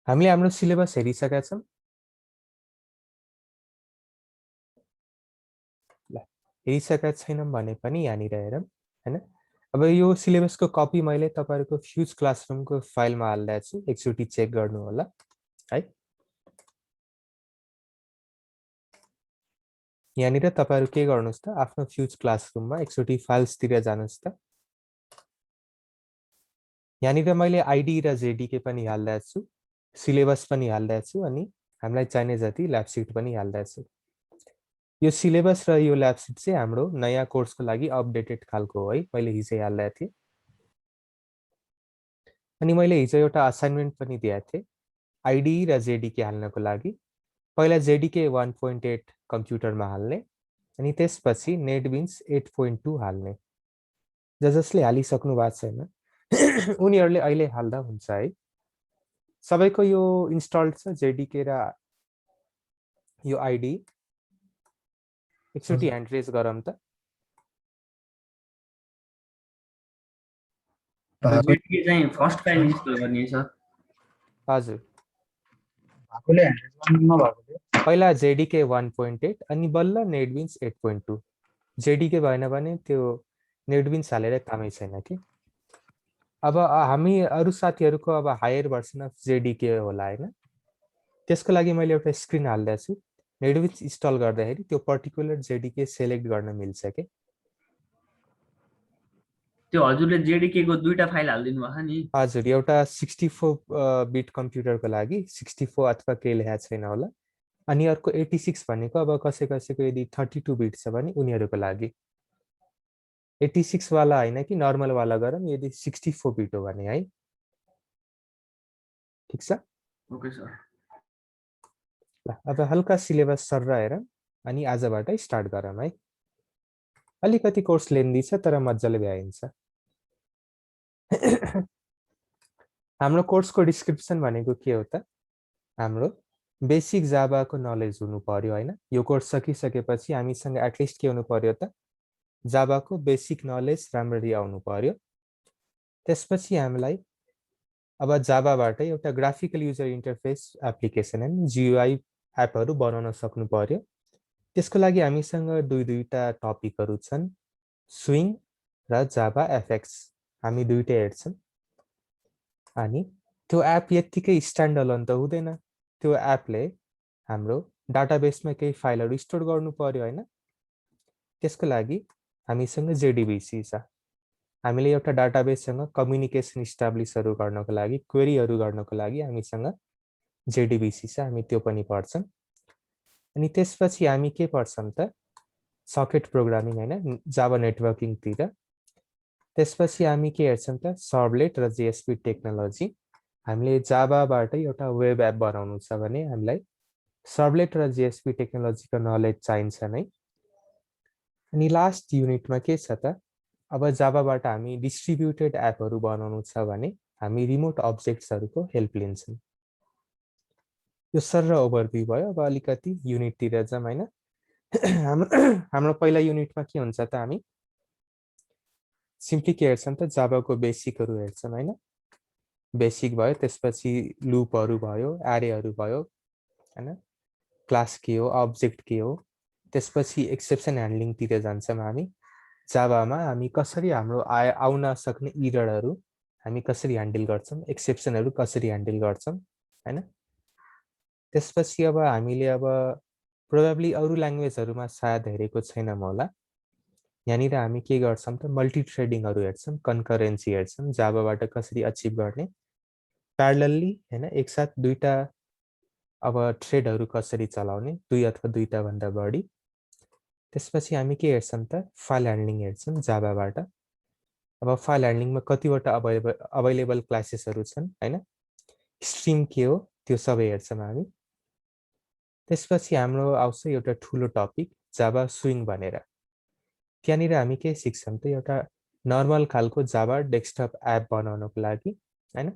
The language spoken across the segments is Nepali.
हामीले हाम्रो सिलेबस हेरिसकेका छौँ। ल हेरिसकेका छैनौँ भने पनि यहाँनिर हेरौँ हैन। अब यो सिलेबसको कपी मैले तपाईँहरूको फ्युज क्लासरुमको फाइलमा हालिदिएको छु, एकचोटि चेक गर्नु होला है। यहाँनिर तपाईँहरू के गर्नुहोस् त, आफ्नो फ्युज क्लासरुममा एकचोटि फाइल्सतिर जानुहोस् त। यहाँनिर मैले आइडी र जेडीके पनि हालिदिएको छु, सिलेबस पनि हालिदिएको छु, अनि हामीलाई चाहिने जति ल्याबसिट पनि हालिदिएको छु। यो सिलेबस र यो ल्याबसिट चाहिँ हाम्रो नयाँ कोर्सको लागि अपडेटेड खालको हो है, मैले हिजो हालिदिएको थिएँ। अनि मैले हिजो एउटा असाइनमेन्ट पनि दिएको थिएँ आइडी र जेडीके हाल्नको लागि। पहिला जेडीके 1.8 कम्प्युटरमा हाल्ने, अनि त्यसपछि नेटबिन्स 8.2 हाल्ने। जसले हालिसक्नु भएको छैन उनीहरूले अहिले हाल्दा हुन्छ है। सबैको यो इन्स्टल्ड छ जेडीके र यो आइडी। एकचोटि ह्यान्ड रेज गरौँ त। जेडीके चाहिँ फर्स्ट फाइल इन्स्टल गर्ने छ। हजुर, भएकोले ह्यान्ड रेज गर्नु नभएकोले पहिला जेडीके 1.8 अनि बल्ल नेटबिन्स 8.2। जेडीके भएन भने त्यो नेटबिन्स हालेर कामै छैन कि। अब हामी अरू साथीहरूको अब हायर भर्सन अफ जेडीके होला होइन, त्यसको लागि मैले एउटा स्क्रिन हालिदिएको छु। नेटबिन्स इन्स्टल गर्दाखेरि त्यो पर्टिकुलर जेडीके सेलेक्ट गर्न मिल्छ कि। त्यो हजुरले जेडीके को दुईटा फाइल हालिदिनु भएको नि। हजुर, एउटा 64 बिट कम्प्युटरको लागि 64 अथवा केही लेखा छैन होला, अनि अर्को 86 भनेको अब कसै कसैको यदि 32 बिट छ भने उनीहरूको लागि। 86 वाला होइन कि नर्मल वाला गरौँ यदि 64 बिट हो भने है। ठिक छ। Okay sir. ल अब हल्का सिलेबस सर हेरौँ अनि आजबाट स्टार्ट गरौँ है। अलिकति कोर्स लेन्दी छ तर मजाले भ्याइन्छ। हाम्रो कोर्सको डिस्क्रिप्सन भनेको के हो त, हाम्रो बेसिक जाभाको नलेज हुनु पर्यो होइन। यो कोर्स सकिसकेपछि हामीसँग एटलिस्ट के हुनु पर्यो त, जाभाको बेसिक नलेज राम्ररी आउनु पर्यो। त्यसपछि हामीलाई अब जाभाबाट एउटा graphical user interface application and GUI एपहरू बनाउन सक्नु पर्यो। त्यसको लागि हामीसँग दुईटा टपिकहरू छन्, स्विङ र जाभा एफएक्स। हामी दुईटै हेर्छौँ। अनि त्यो एप यत्तिकै स्ट्यान्ड अलोन त हुँदैन, त्यो एपले हाम्रो डाटाबेसमा केही फाइलहरू स्टोर गर्नु पर्यो होइन। त्यसको लागि हामीसँग जेडीबीसी छ। हामीले एउटा डाटाबेससँग कम्युनिकेसन इस्टाब्लिसहरू गर्नको लागि, क्वेरीहरू गर्नको लागि हामीसँग जेडीबीसी छ, हामी त्यो पनि पढ्छौँ। अनि त्यसपछि हामी के पढ्छौँ त, सकेट प्रोग्रामिङ होइन, जाभा नेटवर्किङतिर। त्यसपछि हामी के हेर्छौँ त, सर्भलेट र जेएसपी टेक्नोलोजी। हामीले जाभाबाट एउटा वेब एप बनाउनु छ भने हामीलाई सर्भलेट र जेएसपी टेक्नोलोजीको नलेज चाहिन्छ नै। अनि लास्ट युनिटमा के छ त, अब जाभाबाट हामी डिस्ट्रिब्युटेड एपहरू बनाउनु छ भने हामी रिमोट अब्जेक्ट्सहरूको हेल्प लिन्छौँ। यो सर ओभरभ्यू भयो। अब अलिकति युनिटतिर जाउँ होइन। हाम्रो पहिला युनिटमा के हुन्छ त, हामी सिम्पली के हेर्छौँ त, जाभाको बेसिकहरू हेर्छौँ होइन। बेसिक भयो, त्यसपछि लुपहरू भयो, एरेहरू भयो होइन, क्लास के हो, अब्जेक्ट के हो। त्यसपछि एक्सेप्सन ह्यान्डलिङतिर जान्छौँ हामी। जाभामा हामी कसरी हाम्रो आउन सक्ने इररहरू हामी कसरी ह्यान्डल गर्छौँ, एक्सेप्सनहरू कसरी ह्यान्डल गर्छौँ होइन। त्यसपछि अब हामीले अब प्रोबेबली अरू ल्याङ्ग्वेजहरूमा सायद हेरेको छैनौँ होला, यहाँनिर हामी के गर्छौँ त, मल्टी थ्रेडिङहरू हेर्छौँ, कन्करेन्सी हेर्छौँ, जाभाबाट कसरी अचिभ गर्ने, प्यारलली होइन, एकसाथ दुईटा अब थ्रेडहरू कसरी चलाउने, दुई अथवा दुईटा भन्दा बढी। त्यसपछि हामी के हेर्छौँ त, फाइल ह्यान्डलिङ हेर्छौँ जाभाबाट। अब फाइल ह्यान्डलिङमा कतिवटा अभाइलेबल क्लासेसहरू छन् होइन, स्ट्रिम के हो त्यो सबै हेर्छौँ हामी। त्यसपछि हाम्रो आउँछ एउटा ठुलो टपिक जाभा स्विङ भनेर। त्यहाँनिर हामी के सिक्छौँ त, एउटा नर्मल खालको जाभा डेस्कटप एप बनाउनको लागि होइन।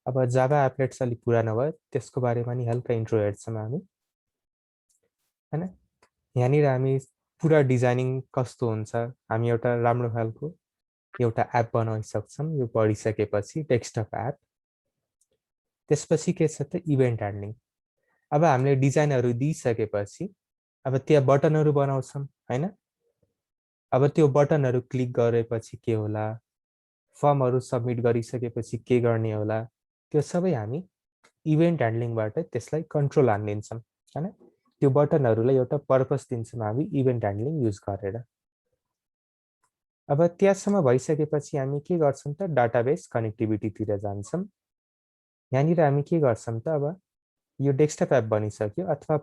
अब जाभा एपलेट्स अलिक पुरानो भयो, त्यसको बारेमा नि हल्का इन्ट्रो हेर्छौँ हामी होइन। यहाँनिर हामी पुरा डिजाइनिङ कस्तो हुन्छ, हामी एउटा राम्रो खालको एउटा एप बनाउन सक्छौँ यो पढिसकेपछि, डेस्कटप एप। त्यसपछि के छ त इभेन्ट ह्यान्डलिङ। अब हामीले डिजाइनहरू दिइसकेपछि अब त्यहाँ बटनहरू बनाउँछौँ हैन। अब त्यो बटनहरू क्लिक गरेपछि के होला, फर्महरू सबमिट गरिसकेपछि के गर्ने होला, त्यो सबै हामी इभेन्ट ह्यान्डलिङबाट त्यसलाई कन्ट्रोल हानिदिन्छौँ हैन। त्यो बटनहरूलाई एउटा पर्पस दिन्छौँ हामी इभेन्ट ह्यान्डलिङ युज गरेर। अब त्यहाँसम्म भइसकेपछि हामी के गर्छौँ त डाटाबेस कनेक्टिभिटीतिर जान्छौँ। यहाँनिर हामी के गर्छौँ त अब यो डेस्कटप एप बनिसक्यो अथवा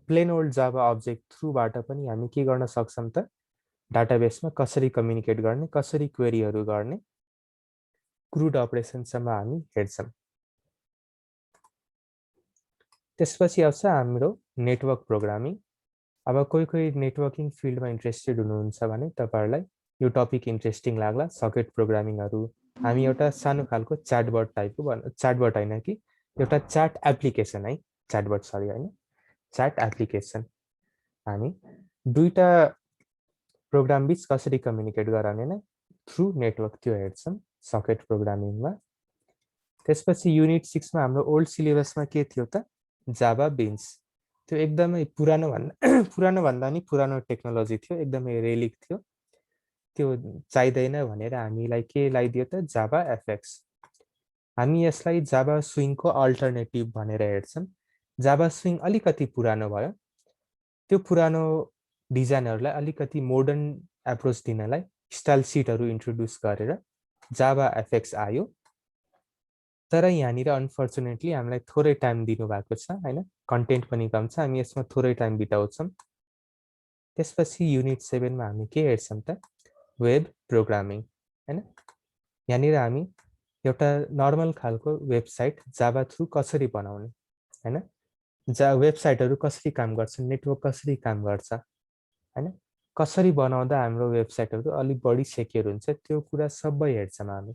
प्लेन ओल्ड जावा अब्जेक्ट थ्रुबाट पनि हामी के गर्न सक्छौँ त डाटाबेसमा कसरी कम्युनिकेट गर्ने, कसरी क्वेरीहरू गर्ने, क्रुड अपरेसनसम्म हामी हेर्छौँ। त्यसपछि आउँछ हाम्रो नेटवर्क प्रोग्रामिङ। अब कोही नेटवर्किङ फिल्डमा इन्ट्रेस्टेड हुनुहुन्छ भने तपाईँहरूलाई यो टपिक इन्ट्रेस्टिङ लाग्ला। सकेट प्रोग्रामिङहरू हामी एउटा सानो खालको च्याटबट टाइपको च्याटबट होइन कि एउटा च्याट एप्लिकेसन है, च्याटबट सरी होइन, च्याट एप्लिकेसन। हामी दुईटा प्रोग्राम बिच कसरी कम्युनिकेट गराउने नै थ्रु नेटवर्क त्यो हेर्छौँ सकेट प्रोग्रामिङमा। त्यसपछि युनिट 6 मा हाम्रो ओल्ड सिलेबसमा के थियो त जावा बिन्स। त्यो एकदमै पुरानो भन्दा नि पुरानो टेक्नोलोजी थियो, एकदमै रेलिक थियो। त्यो चाहिँदैन भनेर हामीलाई के लगाइदियो त जावा एफएक्स। हामी यसलाई जावा स्विङको अल्टरनेटिभ भनेर हेर्छौँ। जावा स्विङ अलिकति पुरानो भयो, त्यो पुरानो डिजाइनहरूलाई अलिकति मोडर्न एप्रोच दिनलाई स्टाइल सिटहरू इन्ट्रोड्युस गरेर जावा एफएक्स आयो। तर यहाँनिर अनफर्चुनेटली हामीलाई थोरै टाइम दिनुभएको छ हैन, कन्टेन्ट पनि कम छ, हामी यसमा थोरै टाइम बिताउँछौँ। त्यसपछि युनिट 7 मा हामी के हेर्छौँ त वेब प्रोग्रामिङ हैन। यहाँनिर हामी एउटा नर्मल खालको वेबसाइट जावा थ्रु कसरी बनाउने हैन, वेबसाइटहरू कसरी काम गर्छ, नेटवर्क कसरी काम गर्छ हैन, कसरी बनाउँदा हाम्रो वेबसाइटहरू अलिक बढी सेक्योर हुन्छ, त्यो कुरा सबै हेर्छौँ हामी।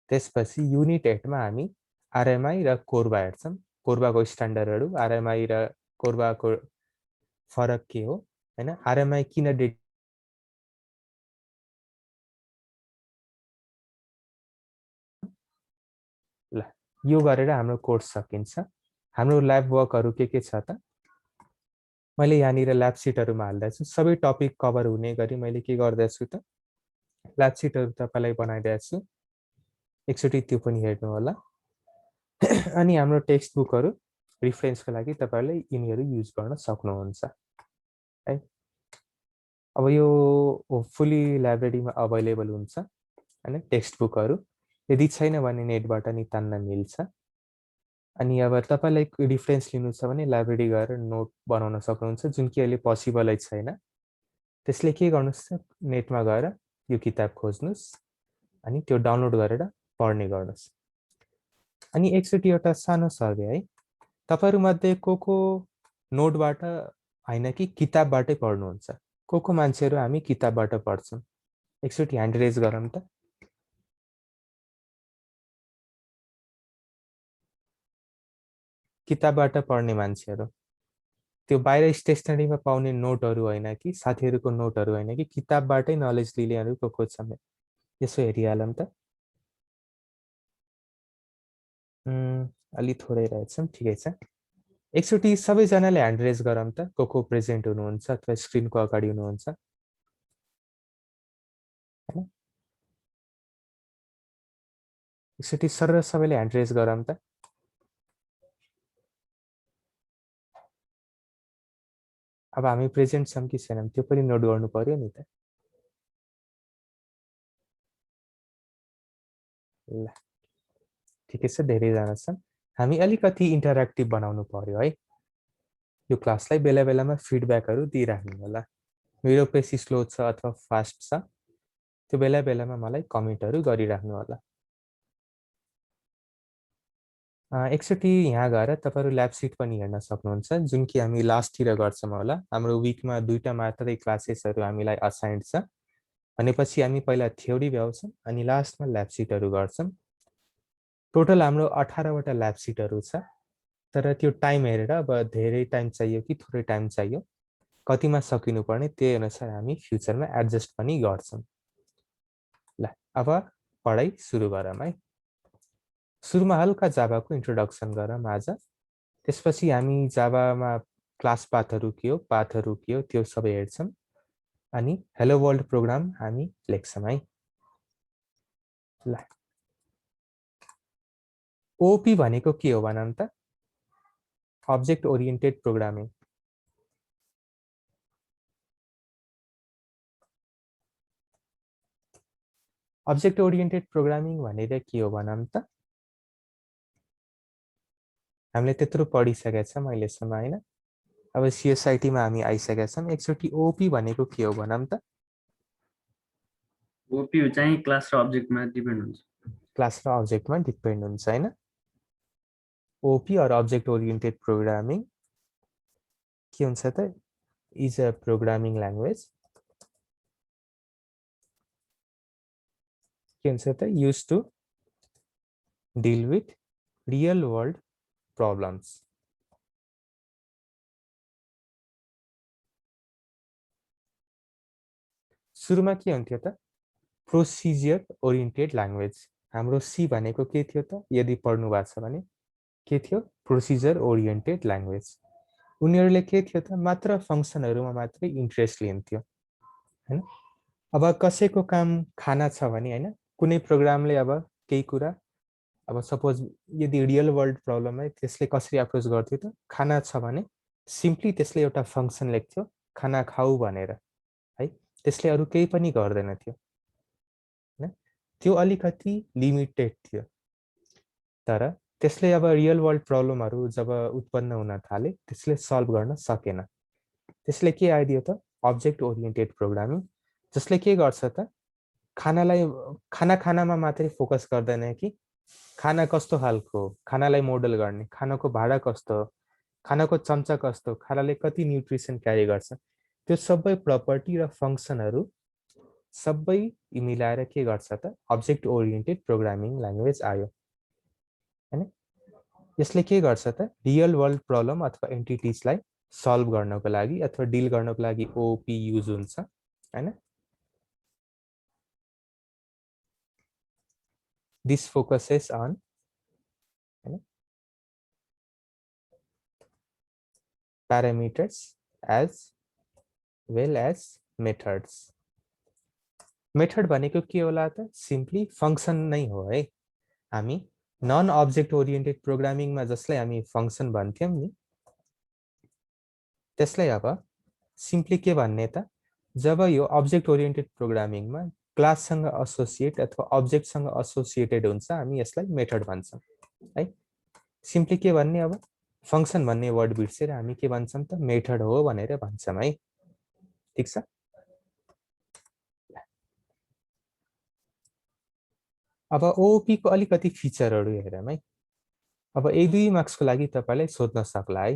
त्यसपछि युनिट 8 मा हामी आरएमआई र कोरबा हेर्छौँ। कोरबाको स्ट्यान्डर्डहरू, आरएमआई र कोरबाको फरक के हो हैन, आरएमआई किन ल यो गरेर हाम्रो कोर्स सकिन्छ। हाम्रो ल्याब वर्कहरू के छ त मैले यहाँनिर ल्याब सिटहरूमा हाल्दैछु। सबै टपिक कभर हुने गरी मैले के गर्दैछु त ल्याब सिटहरू तपाईँलाई बनाइदिएको छु, एकचोटि त्यो पनि हेर्नु होला। अनि हाम्रो टेक्स्ट बुकहरू रिफरेन्सको लागि तपाईँहरूले यिनीहरू युज गर्न सक्नुहुन्छ है। अब यो होपफुली लाइब्रेरीमा अभाइलेबल हुन्छ हैन टेक्स्ट बुकहरू, यदि छैन भने नेटबाट नि तान्न मिल्छ। अनि अब तपाईँलाई रिफरेन्स लिनु छ भने लाइब्रेरी गएर नोट बनाउन सक्नुहुन्छ, जुन कि अहिले पोसिबलै छैन। त्यसले के गर्नुहोस् त नेटमा गएर यो किताब खोज्नुहोस् अनि त्यो डाउनलोड गरेर पढ्ने गर्नुहोस्। अनि एकचोटि एउटा सानो सर्वे है, तपाईँहरूमध्ये को नोटबाट होइन कि किताबबाटै पढ्नुहुन्छ? को मान्छेहरू हामी किताबबाट पढ्छौँ? एकचोटि ह्यान्ड रेज गरौँ त। किताबबाट पढ्ने मान्छेहरू, त्यो बाहिर स्टेसनरीमा पाउने नोटहरू होइन कि साथीहरूको नोटहरू होइन कि किताबबाटै नलेज लिनेहरू को छ? यसो हेरिहालौँ त। अलि थोरै रहेछन्, ठिकै छ। एकचोटि सबैजनाले ह्यान्ड रेज गरौँ त, को प्रेजेन्ट हुनुहुन्छ अथवा स्क्रिनको अगाडि हुनुहुन्छ हैन। एकचोटि सर सबैले ह्यान्ड रेज गरौँ त। अब हामी प्रेजेन्ट छौँ कि छैनौँ त्यो पनि नोट गर्नु पर्यो नि त। ल ठिकै छ, धेरैजना छन्। हामी अलिकति इन्टरेक्टिभ बनाउनु पर्यो है। यो क्लासलाई बेला बेलामा फिडब्याकहरू दिइराख्नु होला। मेरो पेस स्लो छ अथवा फास्ट छ त्यो बेला बेलामा मलाई कमेन्टहरू गरिराख्नु होला। एकचोटि यहाँ गएर तपाईँहरू ल्याब सिट पनि हेर्न सक्नुहुन्छ, जुन कि हामी लास्टतिर गर्छौँ होला। हाम्रो विकमा 2टा मात्रै क्लासेसहरू हामीलाई असाइन्ड छ भनेपछि हामी पहिला थ्योरी भ्याउँछौँ अनि लास्टमा ल्याब सिटहरू गर्छौँ। टोटल हाम्रो 18वटा ल्याब सिटहरू छ, तर त्यो टाइम हेरेर अब धेरै टाइम चाहियो कि थोरै टाइम चाहियो, कतिमा सकिनुपर्ने त्यही अनुसार हामी फ्युचरमा एडजस्ट पनि गर्छौँ। ल अब पढाइ सुरु गरौँ है। सुरुमा हल्का जाभाको इन्ट्रोडक्सन गरौँ आज। त्यसपछि हामी जाभामा क्लास पाथहरू के हो त्यो सबै हेर्छौँ। अनि हेलो वर्ल्ड प्रोग्राम हामी लेख्छौँ है। ल ओपी भनेको के हो भनौँ त? Object oriented programming. Object oriented programming भनेर के हो भनौँ त? हामीले त्यत्रो पढिसकेका छौँ अहिलेसम्म होइन। अब सिएसआइटीमा हामी आइसकेका छौँ। एकचोटि ओपी भनेको के हो भनौँ त? ओपी चाहिँ क्लास र अब्जेक्टमा डिपेन्ड हुन्छ। क्लास र अब्जेक्टमा डिपेन्ड हुन्छ होइन। ओपी और अब्जेक्ट ओरिएन्टेड प्रोग्रामिङ के हुन्छ त? इज अ प्रोग्रामिङ ल्याङ्ग्वेज के हुन्छ त? Use to deal with real world problems. सुरुमा के हुन्थ्यो त? Procedure oriented language. हाम्रो सी भनेको के थियो त? यदि पढ्नु भएको छ भने के थियो? Procedure oriented language. उनीहरूले के थियो त? मात्र फङ्सनहरूमा मात्रै इन्ट्रेस्ट लिन्थ्यो होइन। अब कसैको काम खाना छ भने होइन, कुनै प्रोग्रामले अब केही कुरा, अब सपोज यदि रियल वर्ल्ड प्रब्लम है, त्यसले कसरी अप्रोच गर्थ्यो त? खाना छ भने सिम्पली त्यसले एउटा फङ्सन लेख्थ्यो, खाना खाऊ भनेर है। त्यसले अरू केही पनि गर्दैन थियो होइन। त्यो अलिकति लिमिटेड थियो। तर त्यसले अब रियल वर्ल्ड प्रब्लमहरू जब उत्पन्न हुन थाले, त्यसले सल्भ गर्न सकेन। त्यसले के आइदियो त? अब्जेक्ट ओरिएन्टेड प्रोग्रामिङ, जसले के गर्छ त? खानामा मात्रै फोकस गर्दैन कि खाना कस्तो खालको, खानालाई मोडल गर्ने, खानाको भाँडा कस्तो, खानाको चम्चा कस्तो, खानाले कति न्युट्रिसन क्यारी गर्छ, त्यो सबै प्रपर्टी र फङ्सनहरू सबै मिलाएर के गर्छ त? अब्जेक्ट ओरिएन्टेड प्रोग्रामिङ ल्याङ्ग्वेज आयो हैन। यसले के गर्छ त? रियल वर्ल्ड प्रब्लम अथवा एन्टिटीजलाई सल्भ गर्नको लागि अथवा डिल गर्नको लागि ओपी युज हुन्छ हैन। This focuses on parameters as well as methods। Method भनेको के होला त? सिम्पली फङ्सन नै हो है। हामी नन अब्जेक्ट ओरिएन्टेड प्रोग्रामिङमा जसलाई हामी फङ्सन भन्थ्यौँ नि, त्यसलाई अब सिम्पली के भन्ने त? जब यो अब्जेक्ट ओरिएन्टेड प्रोग्रामिङमा क्लाससँग एसोसिएट अथवा अब्जेक्टसँग एसोसिएटेड हुन्छ, हामी यसलाई मेथड भन्छौँ है। सिम्पली के भन्ने? अब फङ्सन भन्ने वर्ड बिर्सेर हामी के भन्छौँ त? मेथड हो भनेर भन्छौँ है। ठिक छ। अब ओपी को अलिकति फिचरहरू हेरौँ है। अब 1-2 मार्क्सको लागि तपाईँलाई सोध्न सक्ला है।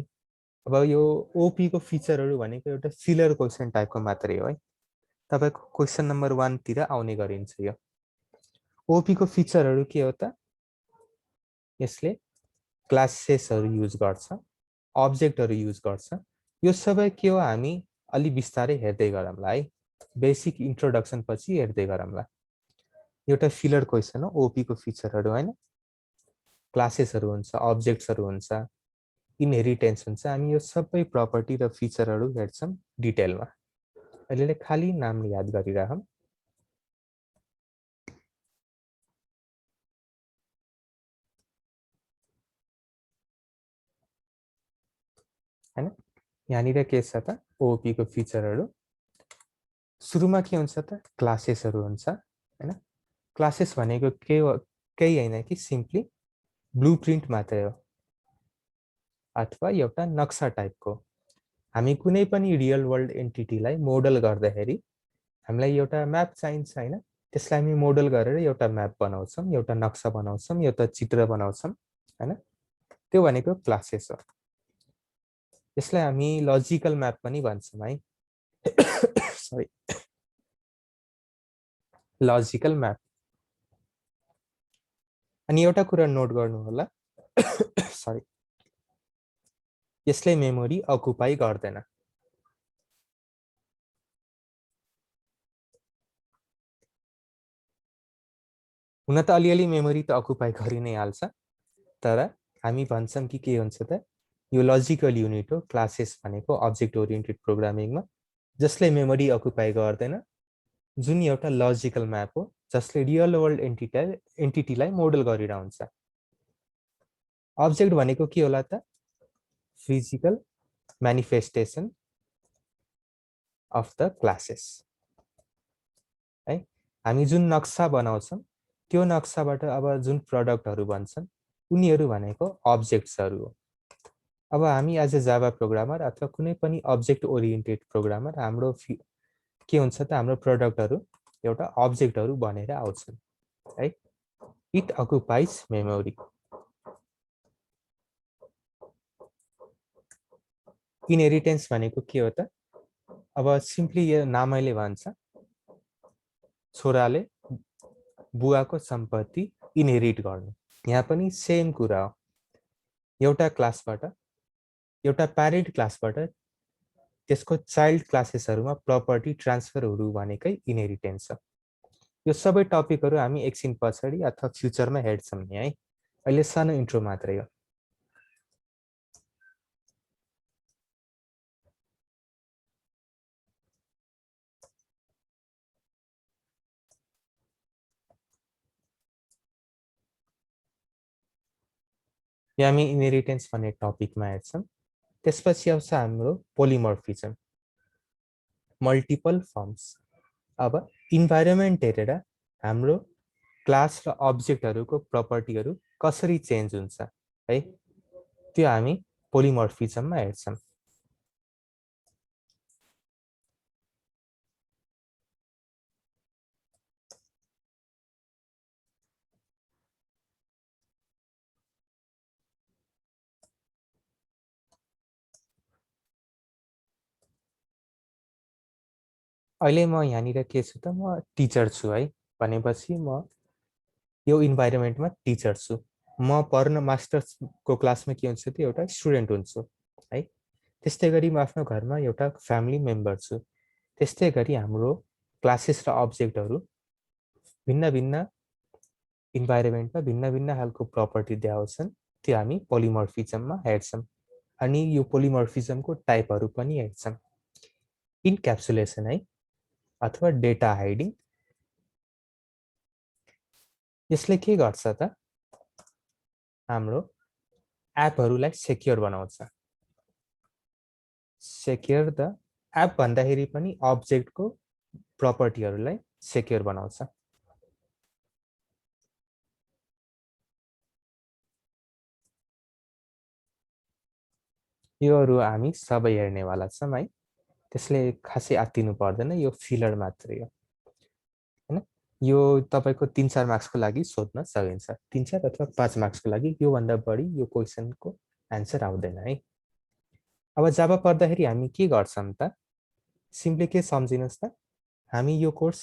अब यो ओपी को फिचरहरू भनेको एउटा फिलर क्वेसन टाइपको मात्रै हो है। तपाईँको क्वेसन नम्बर 1 तिर आउने गरिन्छ यो। ओपी को फिचरहरू के हो त? यसले क्लासेसहरू युज गर्छ, अब्जेक्टहरू युज गर्छ। यो सबै के हो? हामी अलि बिस्तारै हेर्दै गरौँला है। बेसिक इन्ट्रोडक्सन पछि हेर्दै गरौँला। एउटा फिलर क्वेसन हो ओपी को फिचरहरू हैन। क्लासेसहरू हुन्छ, अब्जेक्ट्सहरू हुन्छ, इनहेरिटेन्स हुन्छ। हामी यो सबै प्रपर्टी र फिचरहरू हेर्छौँ डिटेलमा। अहिले खाली नाम याद गरिरहौँ। हैन, यहाँनिर के छ त? ओपी को फिचरहरू सुरुमा के हुन्छ त? क्लासेसहरू हुन्छ हैन। क्लासेस भनेको के हो? केही हैन कि सिम्पली ब्लुप्रिन्ट मात्रै हो अथवा एउटा नक्सा टाइपको। हामी कुनै पनि रियल वर्ल्ड एन्टिटीलाई मोडल गर्दाखेरि हामीलाई एउटा म्याप चाहिन्छ हैन। त्यसलाई हामी मोडल गरेर एउटा म्याप बनाउँछौँ, एउटा नक्सा बनाउँछौँ, एउटा चित्र बनाउँछौँ हैन। त्यो भनेको क्लासेस हो। यसलाई हामी लजिकल म्याप पनि भन्छौँ है। Sorry, logical map. अनि एउटा कुरा नोट गर्नु होला, सरी, यसले मेमोरी अकुपाई गर्दैन। हुन त अलिअलि मेमोरी त अकुपाई गरि नै हाल्छ, तर हामी भन्छौँ कि के हुन्छ त यो लजिकल युनिट हो क्लासेस भनेको अब्जेक्ट ओरिएन्टेड प्रोग्रामिङमा, जसले मेमोरी अकुपाई गर्दैन, जुन एउटा लजिकल म्याप हो जसले रियल वर्ल्ड एन्टिटीलाई मोडल गरेर हुन्छ। अब्जेक्ट भनेको के होला त? Physical manifestation of the classes है। हामी जुन नक्सा बनाउँछौँ त्यो नक्साबाट अब जुन प्रडक्टहरू बन्छन् उनीहरू भनेको अब्जेक्ट्सहरू हो। अब हामी एज अ जावा प्रोग्रामर अथवा कुनै पनि अब्जेक्ट ओरिएन्टेड प्रोग्रामर हाम्रो के हुन्छ त हाम्रो प्रडक्टहरू एउटा अब्जेक्टहरू बनेर आउँछन् है। It occupies memory. इनहेरिटेन्स भनेको के हो त? अब सिम्पली यो नामैले भन्छ छोराले बुवाको सम्पत्ति इनहेरिट गर्नु। यहाँ पनि सेम कुरा हो, एउटा क्लासबाट एउटा प्यारेन्ट क्लासबाट त्यसको चाइल्ड क्लासेसहरूमा प्रपर्टी ट्रान्सफरहरू भनेकै इनहेरिटेन्स हो। यो सबै टपिकहरू हामी एकछिन पछाडि अथवा फ्युचरमा हेर्छौँ नि है, अहिले सानो इन्ट्रो मात्रै हो। यहाँ हामी इनहेरिटेन्स भन्ने टपिकमा हेर्छौँ। त्यसपछि आउँछ हाम्रो पोलिमर्फिजम, मल्टिपल फर्म्स। अब इन्भाइरोमेन्ट हेरेर हाम्रो क्लास र अब्जेक्टहरूको प्रपर्टीहरू कसरी चेन्ज हुन्छ है, त्यो हामी पोलिमर्फिजममा हेर्छौँ। अहिले म यहाँनिर के छु त, म टिचर छु है, भनेपछि म यो इन्भाइरोमेन्टमा टिचर छु। म पढ्न मास्टर्सको क्लासमा के हुन्छ त एउटा स्टुडेन्ट हुन्छु है। त्यस्तै गरी म आफ्नो घरमा एउटा फ्यामिली मेम्बर छु। त्यस्तै गरी हाम्रो क्लासेस र अब्जेक्टहरू भिन्न भिन्न इन्भाइरोमेन्टमा भिन्न भिन्न खालको प्रपर्टी देखाउँछन्, त्यो हामी पोलिमर्फिजममा हेर्छौँ। अनि यो पोलिमर्फिजमको टाइपहरू पनि हेर्छौँ। इन्क्याप्सुलेसन है अथवा डेटा हाइडिङ, यसले के गर्छ त हाम्रो एपहरूलाई सेक्योर बनाउँछ। सेक्योर द एप भन्दाखेरि पनि अब्जेक्टको प्रपर्टीहरूलाई सेक्योर बनाउँछ। योहरू हामी सबै हेर्नेवाला छौँ है, त्यसले खासै आत्तिनु पर्दैन, यो फिलर मात्रै हो हैन। यो तपाईको 3-4 मार्क्सको लागि सोध्न सकिन्छ, 3-4 अथवा 5 मार्क्सको लागि, योभन्दा बढी यो क्वेसनको एन्सर आउँदैन है। अब जावा पढ्दाखेरि हामी के गर्छौँ त, सिम्पली के सम्झिनुहोस् त, हामी यो कोर्स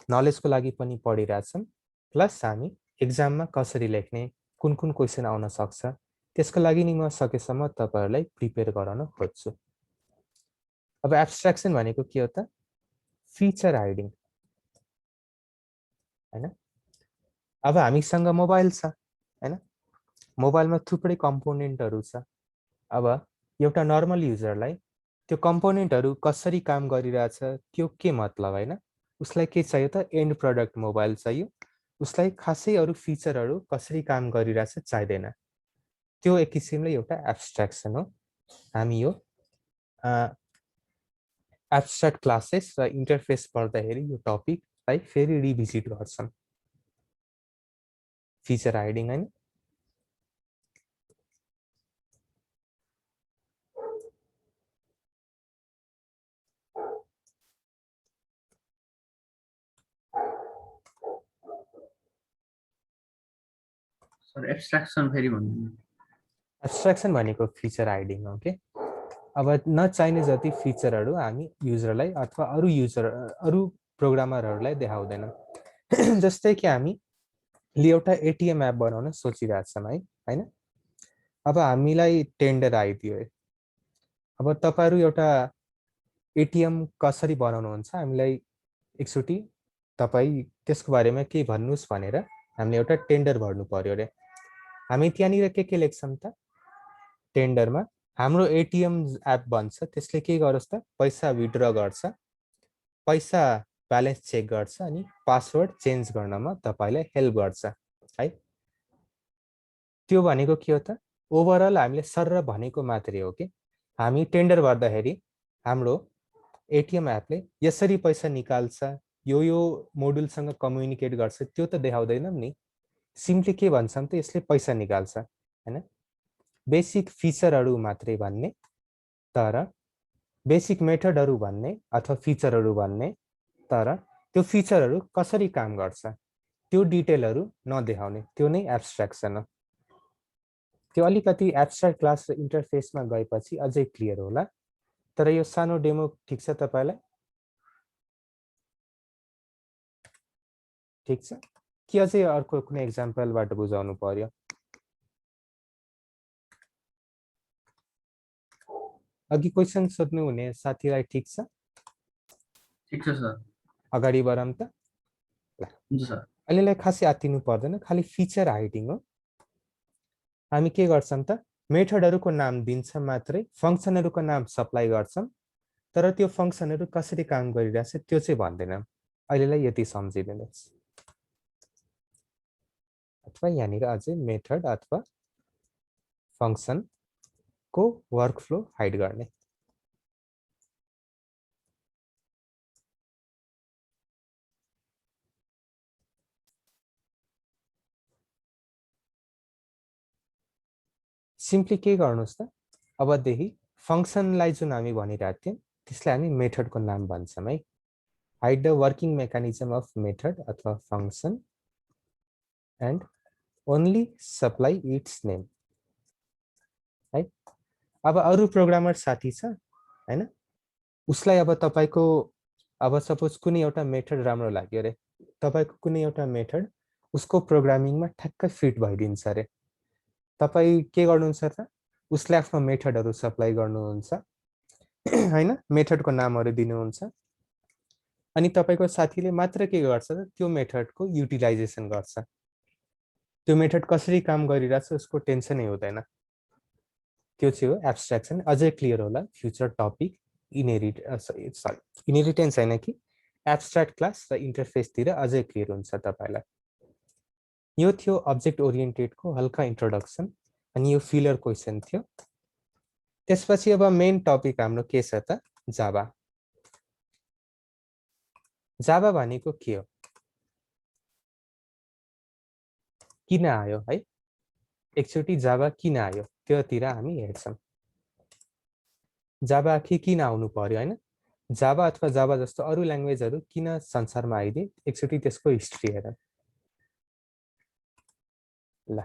नलेजको लागि पनि पढिरहेछौँ, प्लस हामी एक्जाममा कसरी लेख्ने, कुन कुन क्वेसन आउन सक्छ, त्यसको लागि नि म सकेसम्म तपाईहरुलाई प्रिपेयर गराउन खोज्छु। अब एब्स्ट्र्याक्सन भनेको के हो त? फिचर हाइडिङ हैन। अब हामीसँग मोबाइल छ हैन, मोबाइलमा थुप्रै कम्पोनेन्टहरू छ। अब एउटा नर्मल युजरलाई त्यो कम्पोनेन्टहरू कसरी काम गरिरहेछ त्यो के मतलब हैन, उसलाई के चाहियो त? एन्ड प्रोडक्ट मोबाइल चाहियो। उसलाई खासै अरू फिचरहरू कसरी काम गरिरहेछ चाहिदैन। त्यो एक किसिमले एउटा एब्स्ट्र्याक्सन हो। हामी यो एब्स्ट्र्याक्ट क्लासेस र इन्टरफेस पढ्दाखेरि यो टपिकलाई फेरि रिभिजिट गर्छौँ। फिचर हाइडिङ हैन। सर एब्स्ट्राक्सन फेरि भन्नु। एब्स्ट्र्याक्सन भनेको फिचर हाइडिङ हो के। अब नचाहिने जति फिचरहरू हामी युजरलाई अथवा अरू प्रोग्रामरहरूलाई देखाउँदैनौँ। जस्तै कि हामी एउटा एटिएम एप बनाउन सोचिरहेछौँ है हैन। अब हामीलाई टेन्डर आइदियो, अब तपाईहरु एउटा एटिएम कसरी बनाउनुहुन्छ हामीलाई एकचोटि तपाई त्यसको बारेमा केही भन्नुस् भनेर हामीले एउटा टेन्डर भर्नु पर्यो रे। हामी त्यहाँनिर के लेख्छौँ त टेन्डरमा हाम्रो एटीएम एप भन्छ त्यसले के गरोस् त पैसा विथड्र गर्छ, पैसा ब्यालेन्स चेक गर्छ अनि पासवर्ड चेन्ज गर्नमा तपाईलाई हेल्प गर्छ है। त्यो भनेको के हो त ओभरअल हामीले सर्र भनेको मात्रै हो कि हामी टेन्डर भर्दाखेरि हाम्रो एटीएम एपले यसरी पैसा निकाल्छ, यो मोडुलसँग कम्युनिकेट गर्छ त्यो त देखाउँदैनौँ नि। सिम्पली के भन्छौँ त यसले पैसा निकाल्छ हैन, बेसिक फिचरहरू मात्रै भन्ने, तर बेसिक मेथडहरू भन्ने अथवा फिचरहरू भन्ने, तर त्यो फिचरहरू कसरी काम गर्छ त्यो डिटेलहरू नदेखाउने, त्यो नै एब्स्ट्र्याक्सन हो। त्यो अलिकति एब्स्ट्र्याक्ट क्लास र इन्टरफेसमा गएपछि अझै क्लियर होला। तर यो सानो डेमो ठिक छ तपाईलाई? ठिक छ कि अझै अर्को कुनै एक्जाम्पलबाट बुझाउनु पर्यो? अघि क्वेसन सोध्नु हुने साथीलाई ठिक छ? ठिक छ सर। अगाडि बढौँ त। हुन्छ सर। अहिलेलाई खासै आत्तिनु पर्दैन, खालि फिचर हाइडिङ हो। हामी के गर्छौँ त मेथडहरूको नाम दिन्छौँ मात्रै, फङ्सनहरूको नाम सप्लाई गर्छौँ, तर त्यो फङ्सनहरू कसरी काम गरिरहेछ त्यो चाहिँ भन्दैनौँ। अहिलेलाई यति सम्झिदिनुहोस्। अथवा यहाँनिर अझै मेथड अथवा फङ्सनको वर्कफ्लो हाइड गर्ने। सिम्पली के गर्नुहोस् त अबदेखि फङ्सनलाई जुन हामी भनिरहेको थियौँ त्यसलाई हामी मेथडको नाम भन्छौँ है। Hide the working mechanism of method अथवा function and only supply its name है। अब अरू प्रोग्रामर साथी छ हैन, उसलाई अब तपाईको अब सपोज कुनै एउटा मेथड राम्रो लाग्यो अरे, तपाईको कुनै एउटा मेथड उसको प्रोग्रामिङमा ठ्याक्कै फिट भइदिन्छ अरे, तपाईँ के गर्नुहुन्छ त उसलाई आफ्नो मेथडहरू सप्लाई गर्नुहुन्छ हैन, मेथडको नामहरू दिनुहुन्छ अनि तपाईको साथीले मात्र के गर्छ त त्यो मेथडको युटिलाइजेसन गर्छ। त्यो मेथड कसरी काम गरिरहेछ उसको टेन्सनै हुँदैन। त्यो चाहिँ हो एब्स्ट्र्याक्सन। अझै क्लियर होला फ्युचर टपिक इनहेरिटेन्स हैन कि एब्स्ट्र्याक्ट क्लास र इन्टरफेसतिर अझै क्लियर हुन्छ तपाईलाई। यो थियो अब्जेक्ट ओरिएन्टेडको हल्का इन्ट्रोडक्सन अनि यो फिलर क्वेसन थियो। त्यसपछि अब मेन टपिक हाम्रो के छ त जावा। जावा भनेको के हो, किन आयो है, एकचोटि जावा किन आयो त्योतिर हामी हेर्छौँ। जावा आखिर किन आउनु पर्यो हैन, जावा अथवा जावा जस्तो अरू ल्याङ्ग्वेजहरू किन संसारमा आइदिए एकचोटि त्यसको हिस्ट्री हेरौँ। ल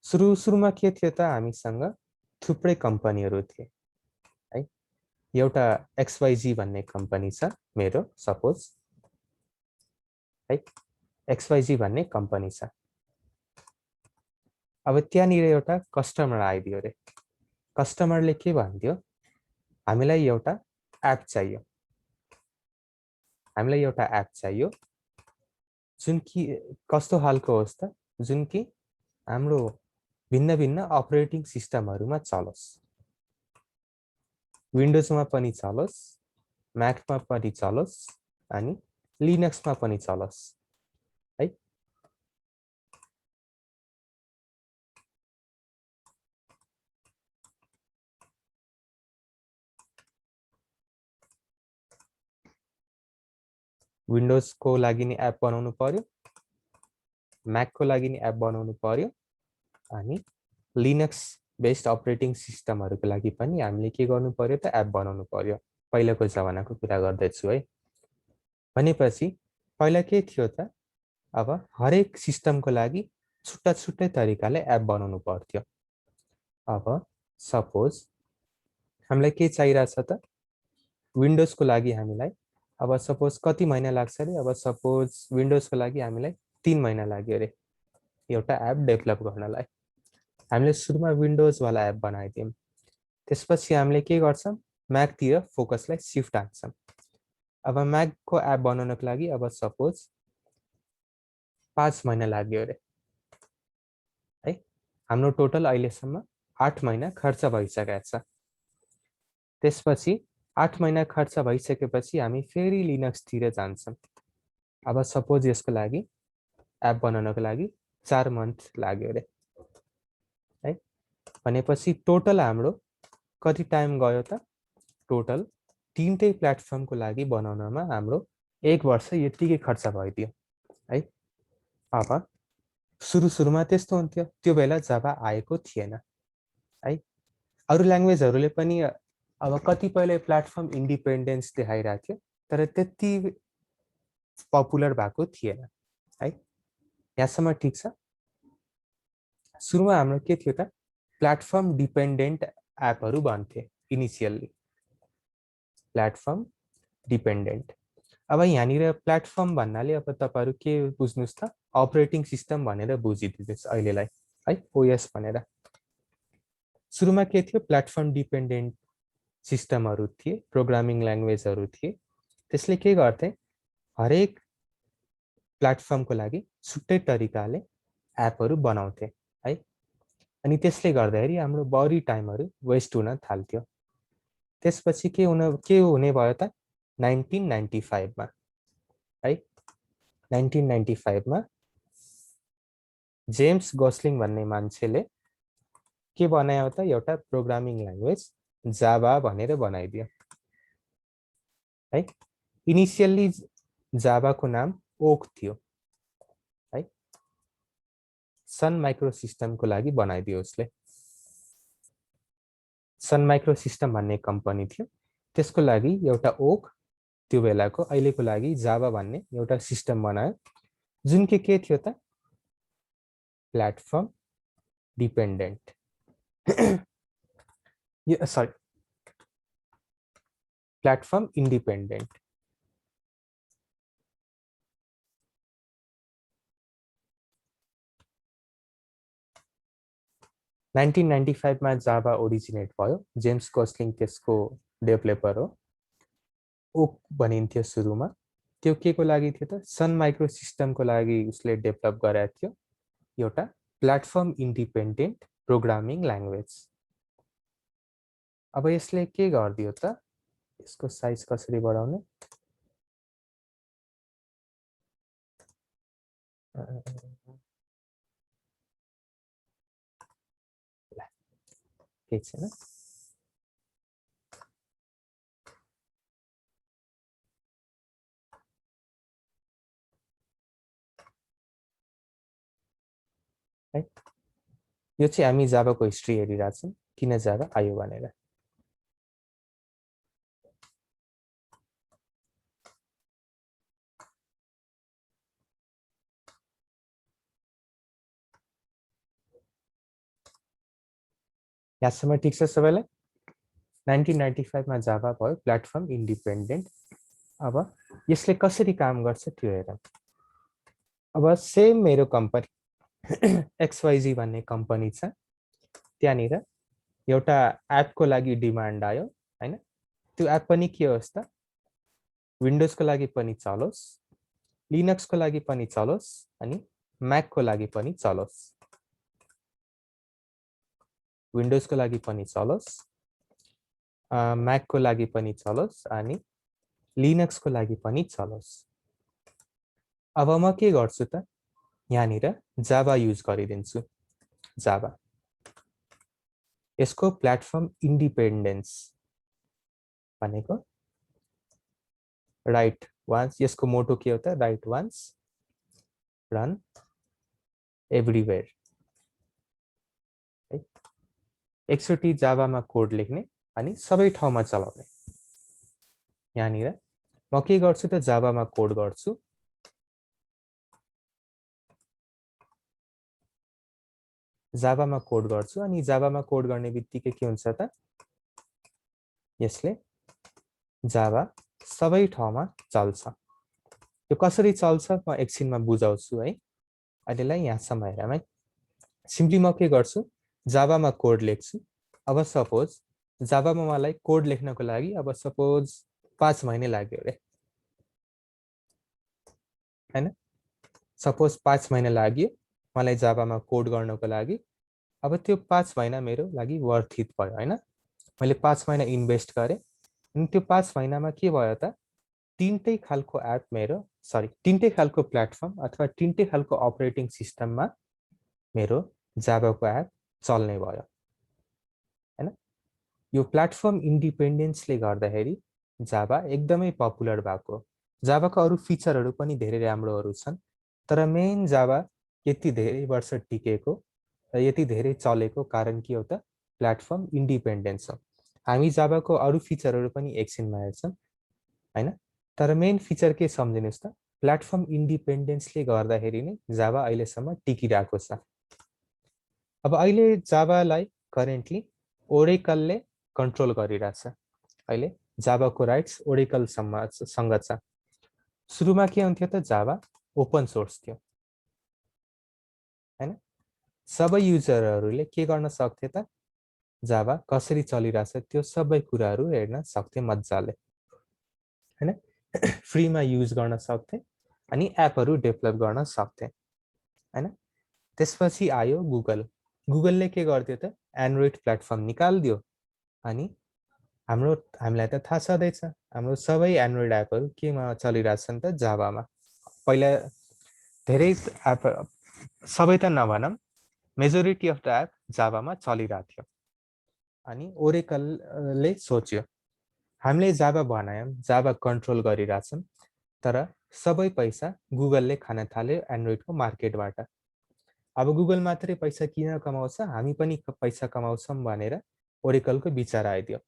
सुरुमा के थियो त हामीसँग थुप्रै कम्पनीहरू थिए है। एउटा XYZ भन्ने कम्पनी छ मेरो सपोज है, XYZ भन्ने कम्पनी छ। अब त्यहाँनिर एउटा कस्टमर आइदियो रे, कस्टमरले के भन्दियो हामीलाई एउटा एप चाहियो, हामीलाई एउटा एप चाहियो जुन कि कस्तो खालको होस् त, जुन कि हाम्रो भिन्न भिन्न अपरेटिङ सिस्टमहरूमा चलोस्, विन्डोजमा पनि चलोस्, म्याकमा पनि चलोस् अनि लिनक्समा पनि चलोस् है। विन्डोजको लागि नि एप बनाउनु पर्यो, म्याकको लागि नि एप बनाउनु पर्यो अनि लिनक्स बेस्ड अपरेटिङ सिस्टमहरूको लागि पनि हामीले के गर्नु पर्यो त एप बनाउनु पर्यो। पहिलाको जमानाको कुरा गर्दैछु है। भनेपछि पहिला के थियो त अब हरेक सिस्टमको लागि छुट्टा छुट्टै तरिकाले एप बनाउनु पर्थ्यो। अब सपोज हामीलाई के चाहिरहेछ त विन्डोजको लागि हामीलाई अब सपोज कति महिना लाग्छ अरे, अब सपोज विन्डोजको लागि हामीलाई 3 महिना लाग्यो अरे एउटा एप डेभलप गर्नलाई। हामीले सुरुमा विन्डोज वाला एप बनाइदियौँ, त्यसपछि हामीले के गर्छौँ म्याकतिर फोकसलाई सिफ्ट हान्छौँ। अब म्याकको एप बनाउनको लागि अब सपोज 5 महिना लाग्यो अरे है। हाम्रो टोटल अहिलेसम्म 8 महिना खर्च भइसकेको छ। त्यसपछि 8 महिना खर्च भइसकेपछि हामी फेरि लिनक्सतिर जान्छौँ। अब सपोज यसको लागि एप बनाउनको लागि 4 मन्थ लाग्यो अरे है। भनेपछि टोटल हाम्रो कति टाइम गयो त? टोटल तीनटै प्लेटफर्मको लागि बनाउनमा हाम्रो 1 वर्ष यतिकै खर्च भइदियो है। अब सुरुमा त्यस्तो हुन्थ्यो, त्यो बेला जाभा आएको थिएन है। अरू ल्याङ्ग्वेजहरूले पनि अब कतिपयले प्लेटफर्म इन्डिपेन्डेन्स देखाइरहेको थियो, तर त्यति पपुलर भएको थिएन है। यहाँसम्म ठिक छ। सुरुमा हाम्रो के थियो त? प्लेटफर्म डिपेन्डेन्ट एपहरू भन्थे इनिसियल्ली, प्लेटफर्म डिपेन्डेन्ट। अब यहाँनिर प्लेटफर्म भन्नाले अब तपाईहरु के बुझ्नुस् त? अपरेटिङ सिस्टम भनेर बुझिदिनुस् अहिलेलाई है, ओएस भनेर। सुरुमा के थियो? प्लेटफर्म डिपेन्डेन्ट सिस्टमहरू थिए, प्रोग्रामिङ ल्याङ्ग्वेजहरू थिए। त्यसले के गर्थे? हरेक प्लेटफर्मको लागि छुट्टै तरिकाले एपहरू बनाउँथे है। अनि त्यसले गर्दाखेरि हाम्रो बढी टाइमहरू वेस्ट हुन थाल्थ्यो। त्यसपछि के हुने भयो त? 1995 मा है। 1995 मा जेम्स गोस्लिङ भन्ने मान्छेले के बनायो त? एउटा प्रोग्रामिङ ल्याङ्ग्वेज जाभा भनेर बनाइदियो है। इनिसियल्ली जाभाको नाम ओक थियो है। सन माइक्रो सिस्टमको लागि बनाइदियो उसले। सन माइक्रो सिस्टम भन्ने कम्पनी थियो, त्यसको लागि एउटा ओक, त्यो बेलाको अहिलेको लागि जाभा भन्ने एउटा सिस्टम बनायो, जुन के थियो त? Platform dependent sorry, platform independent. Nineteen 95 मा जाभा ओरिजिनेट भयो। जेम्स गोस्लिङ त्यसको डेभलपर हो। ओक भनिन्थ्यो सुरुमा। त्यो के को लागि थियो त? सन माइक्रो सिस्टमको लागि उसले डेभलप गरेको थियो, एउटा प्लेटफर्म इन्डिपेन्डेन्ट प्रोग्रामिङ ल्याङ्ग्वेज। अब यसले के गर्दियो त? यसको साइज कसरी बढाउने? केही छैन। है, यो चाहिँ हामी जाभाको हिस्ट्री हेरिरहेको छौँ, किन जाभा आयो भनेर। यहाँसम्म ठिक छ सबैलाई? 1995 मा जाभा भयो प्लेटफर्म इन्डिपेन्डेन्ट। अब यसले कसरी काम गर्छ त्यो हेरौँ। अब सेम मेरो कम्पनी एक्सवाइजी भन्ने कम्पनी छ, त्यहाँनिर एउटा एपको लागि डिमान्ड आयो हैन। त्यो एप पनि के होस् त? विन्डोजको लागि पनि चलोस्, लिनक्सको लागि पनि चलोस्, अनि म्याकको लागि पनि चलोस्। विन्डोजको लागि पनि चलोस्, म्याकको लागि पनि चलोस्, अनि लिनक्सको लागि पनि चलोस्। अब म के गर्छु त? यहाँनिर जाभा युज गरिदिन्छु। जाभा, यसको प्लेटफर्म इन्डिपेन्डेन्स भनेको राइट वान्स, यसको मोटो के हो त? राइट वान्स, रन एभ्रिवेयर है। एकचोटि जाभामा कोड लेख्ने अनि सबै ठाउँमा चलाउने। यहाँनिर म के गर्छु त? जाभामा कोड गर्छु, जाभामा कोड गर्छु, अनि जाभामा कोड गर्ने बित्तिकै के हुन्छ त? यसले जाभा सबै ठाउँमा चल्छ। यो कसरी चल्छ म एकछिनमा बुझाउँछु है। अहिलेलाई यहाँसम्म हेरौँ है। सिम्पली म के गर्छु? जाभामा कोड लेख्छु। अब सपोज जाभामा मलाई कोड लेख्नको लागि अब सपोज 5 महिना लाग्यो अरे हैन सपोज 5 महिना लाग्यो मलाई जावामा कोड गर्नको लागि अब त्यो 5 महिना मेरो लागि वर्थ इट भयो हैन मैले 5 महिना इन्भेस्ट गरेँ अनि त्यो 5 महिनामा के भयो त तीनटै खालको एप मेरो तीनटै खालको प्लेटफर्म अथवा तीनटै खालको अपरेटिङ सिस्टममा मेरो जावाको एप चल्ने भयो हैन यो प्लेटफर्म इन्डिपेन्डेन्सले गर्दाखेरि जावा एकदमै पपुलर भएको जावाको अरू फिचरहरू पनि धेरै राम्रोहरू छन् तर मेन जावा यति धेरै वर्ष टिकेको र यति धेरै चलेको कारण के हो त प्लेटफर्म इन्डिपेन्डेन्स हो हामी जावाको अरू फिचरहरू पनि एकछिनमा हेर्छौँ हैन तर मेन फिचर के सम्झिनुस् त प्लेटफर्म इन्डिपेन्डेन्सले गर्दाखेरि नै जावा अहिलेसम्म टिकिरहेको छ अब अहिले जावालाई करेन्टली ओरेकलले कन्ट्रोल गरिरहेछ अहिले जावाको राइट्स ओरेकलसँग छ सुरुमा के हुन्थ्यो त जावा ओपन सोर्स थियो हैन सबै युजरहरूले के गर्न सक्थे त जावा कसरी चलिरहेछ त्यो सबै कुराहरू हेर्न सक्थे मज्जाले हैन फ्रीमा युज गर्न सक्थे अनि एपहरू डेभलप गर्न सक्थे हैन त्यसपछि आयो गुगलले के गर्थ्यो त एन्ड्रोइड प्लेटफर्म निकाल्दियो अनि हामीलाई त थाहा छँदैछ हाम्रो सबै एन्ड्रोइड एपहरू केमा चलिरहेछन् त जावामा पहिला धेरै एप सबै त नभनौँ मेजोरिटी अफ द एप जावामा चलिरहेको थियो अनि ओरेकलले सोच्यो हामीले जावा बनायौँ जावा कन्ट्रोल गरिरहेछौँ तर सबै पैसा गुगलले खान थाल्यो एन्ड्रोइडको मार्केटबाट अब गुगल मात्रै पैसा किन कमाउँछ हामी पनि पैसा कमाउँछौँ भनेर ओरेकलको विचार आइदियो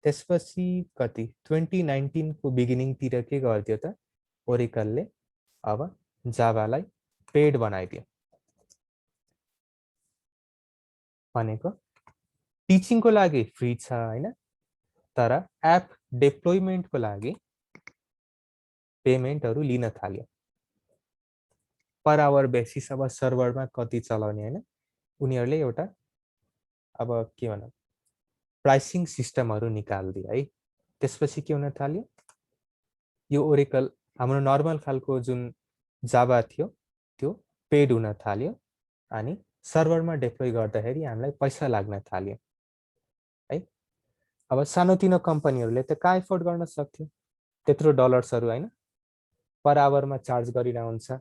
त्यसपछि कति 2019 को बिगिनिङतिर के गर्थ्यो त ओरेकलले अब जावालाई पेड बनाइदियो भनेको टिचिङको लागि फ्री छ हैन तर एप डेप्लोयमेन्टको लागि पेमेन्टहरू लिन थाल्यो पर आवर बेसिस अब सर्भरमा कति चलाउने हैन उनीहरूले एउटा अब के भनौं प्राइसिङ सिस्टमहरू निकाल्दियो है त्यसपछि के हुन थाल्यो यो ओरेकल हाम्रो नर्मल खालको जुन जावा थियो त्यो पेड हुन थाल्यो अनि सर्भरमा डेप्लोय गर्दाखेरि हामीलाई पैसा लाग्न थाल्यो है अब सानोतिनो कम्पनीहरूले त कहाँ एफोर्ड गर्न सक्थ्यो त्यत्रो डलर्सहरू हैन पर आवरमा चार्ज गरिरा हुन्छ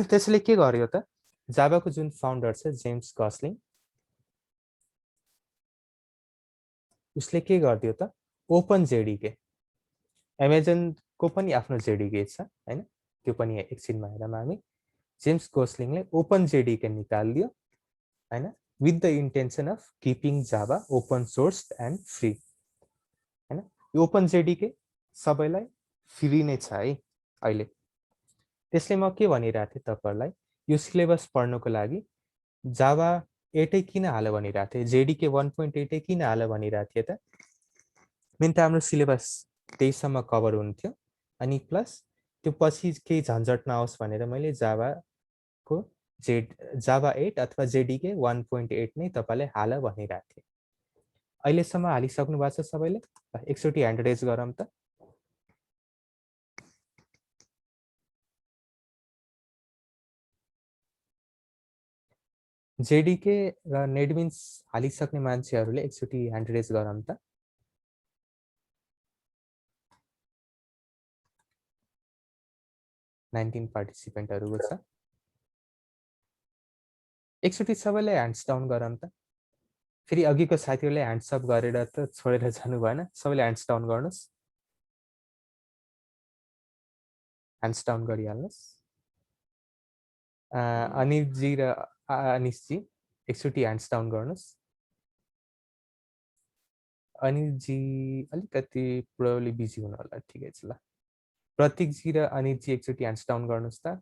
त्यसले के गर्यो त जावाको जुन फाउन्डर छ जेम्स गस्लिङ उसले के गर्दियो त ओपन जेडीके अमेजनको पनि आफ्नो जेडीके छ हैन त्यो पनि एकछिनमा हेरौँ हामी जेम्स गस्लिङले ओपन जेडीके निकाल्दियो हैन with the intention of keeping Java open source and free हैन यो ओपन जेडीके सबैलाई फ्री नै छ है अहिले त्यसले म के भनिरहेको थिएँ तपाईहरुलाई यो सिलेबस पढ्नको लागि जावा 8 किन हाल्यो भनिरहेको थिएँ जेडीके 1.8 किन हाल्यो भनिरहेको थिएँ त मेन त हाम्रो सिलेबस त्यहीसम्म कभर हुन्थ्यो अनि प्लस त्यो पछि केही झन्झट नहोस् भनेर मैले जावाको जावा 8 अथवा जेडीके 1.8 नै तपाईले हाल भनिरहेको थिएँ अहिलेसम्म हालिसक्नु भएको छ सबैले एकचोटी ह्यान्ड रेज गरौँ त जेडीके र नेटबिन्स हालिसक्ने मान्छेहरूले एकचोटी ह्यान्ड रेज गरौँ त 19 पार्टिसिपेन्टहरुको छ एकचोटी सबैले ह्यान्ड्स डाउन गरौँ त फेरि अघिको साथीहरूले ह्यान्ड्स अप गरेर त छोडेर जानु भएन सबैले ह्यान्ड्स डाउन गर्नुस् ह्यान्ड्स डाउन गरिहाल्नुस् अनिलजी र अनिशजी एकचोटी ह्यान्ड्स डाउन गर्नुस् अनिलजी अलिकति प्रोबब्ली बिजी हुनु होला ठिकै छ ल प्रतीकजी र अनिलजी एकचोटी ह्यान्ड्स डाउन गर्नुस् त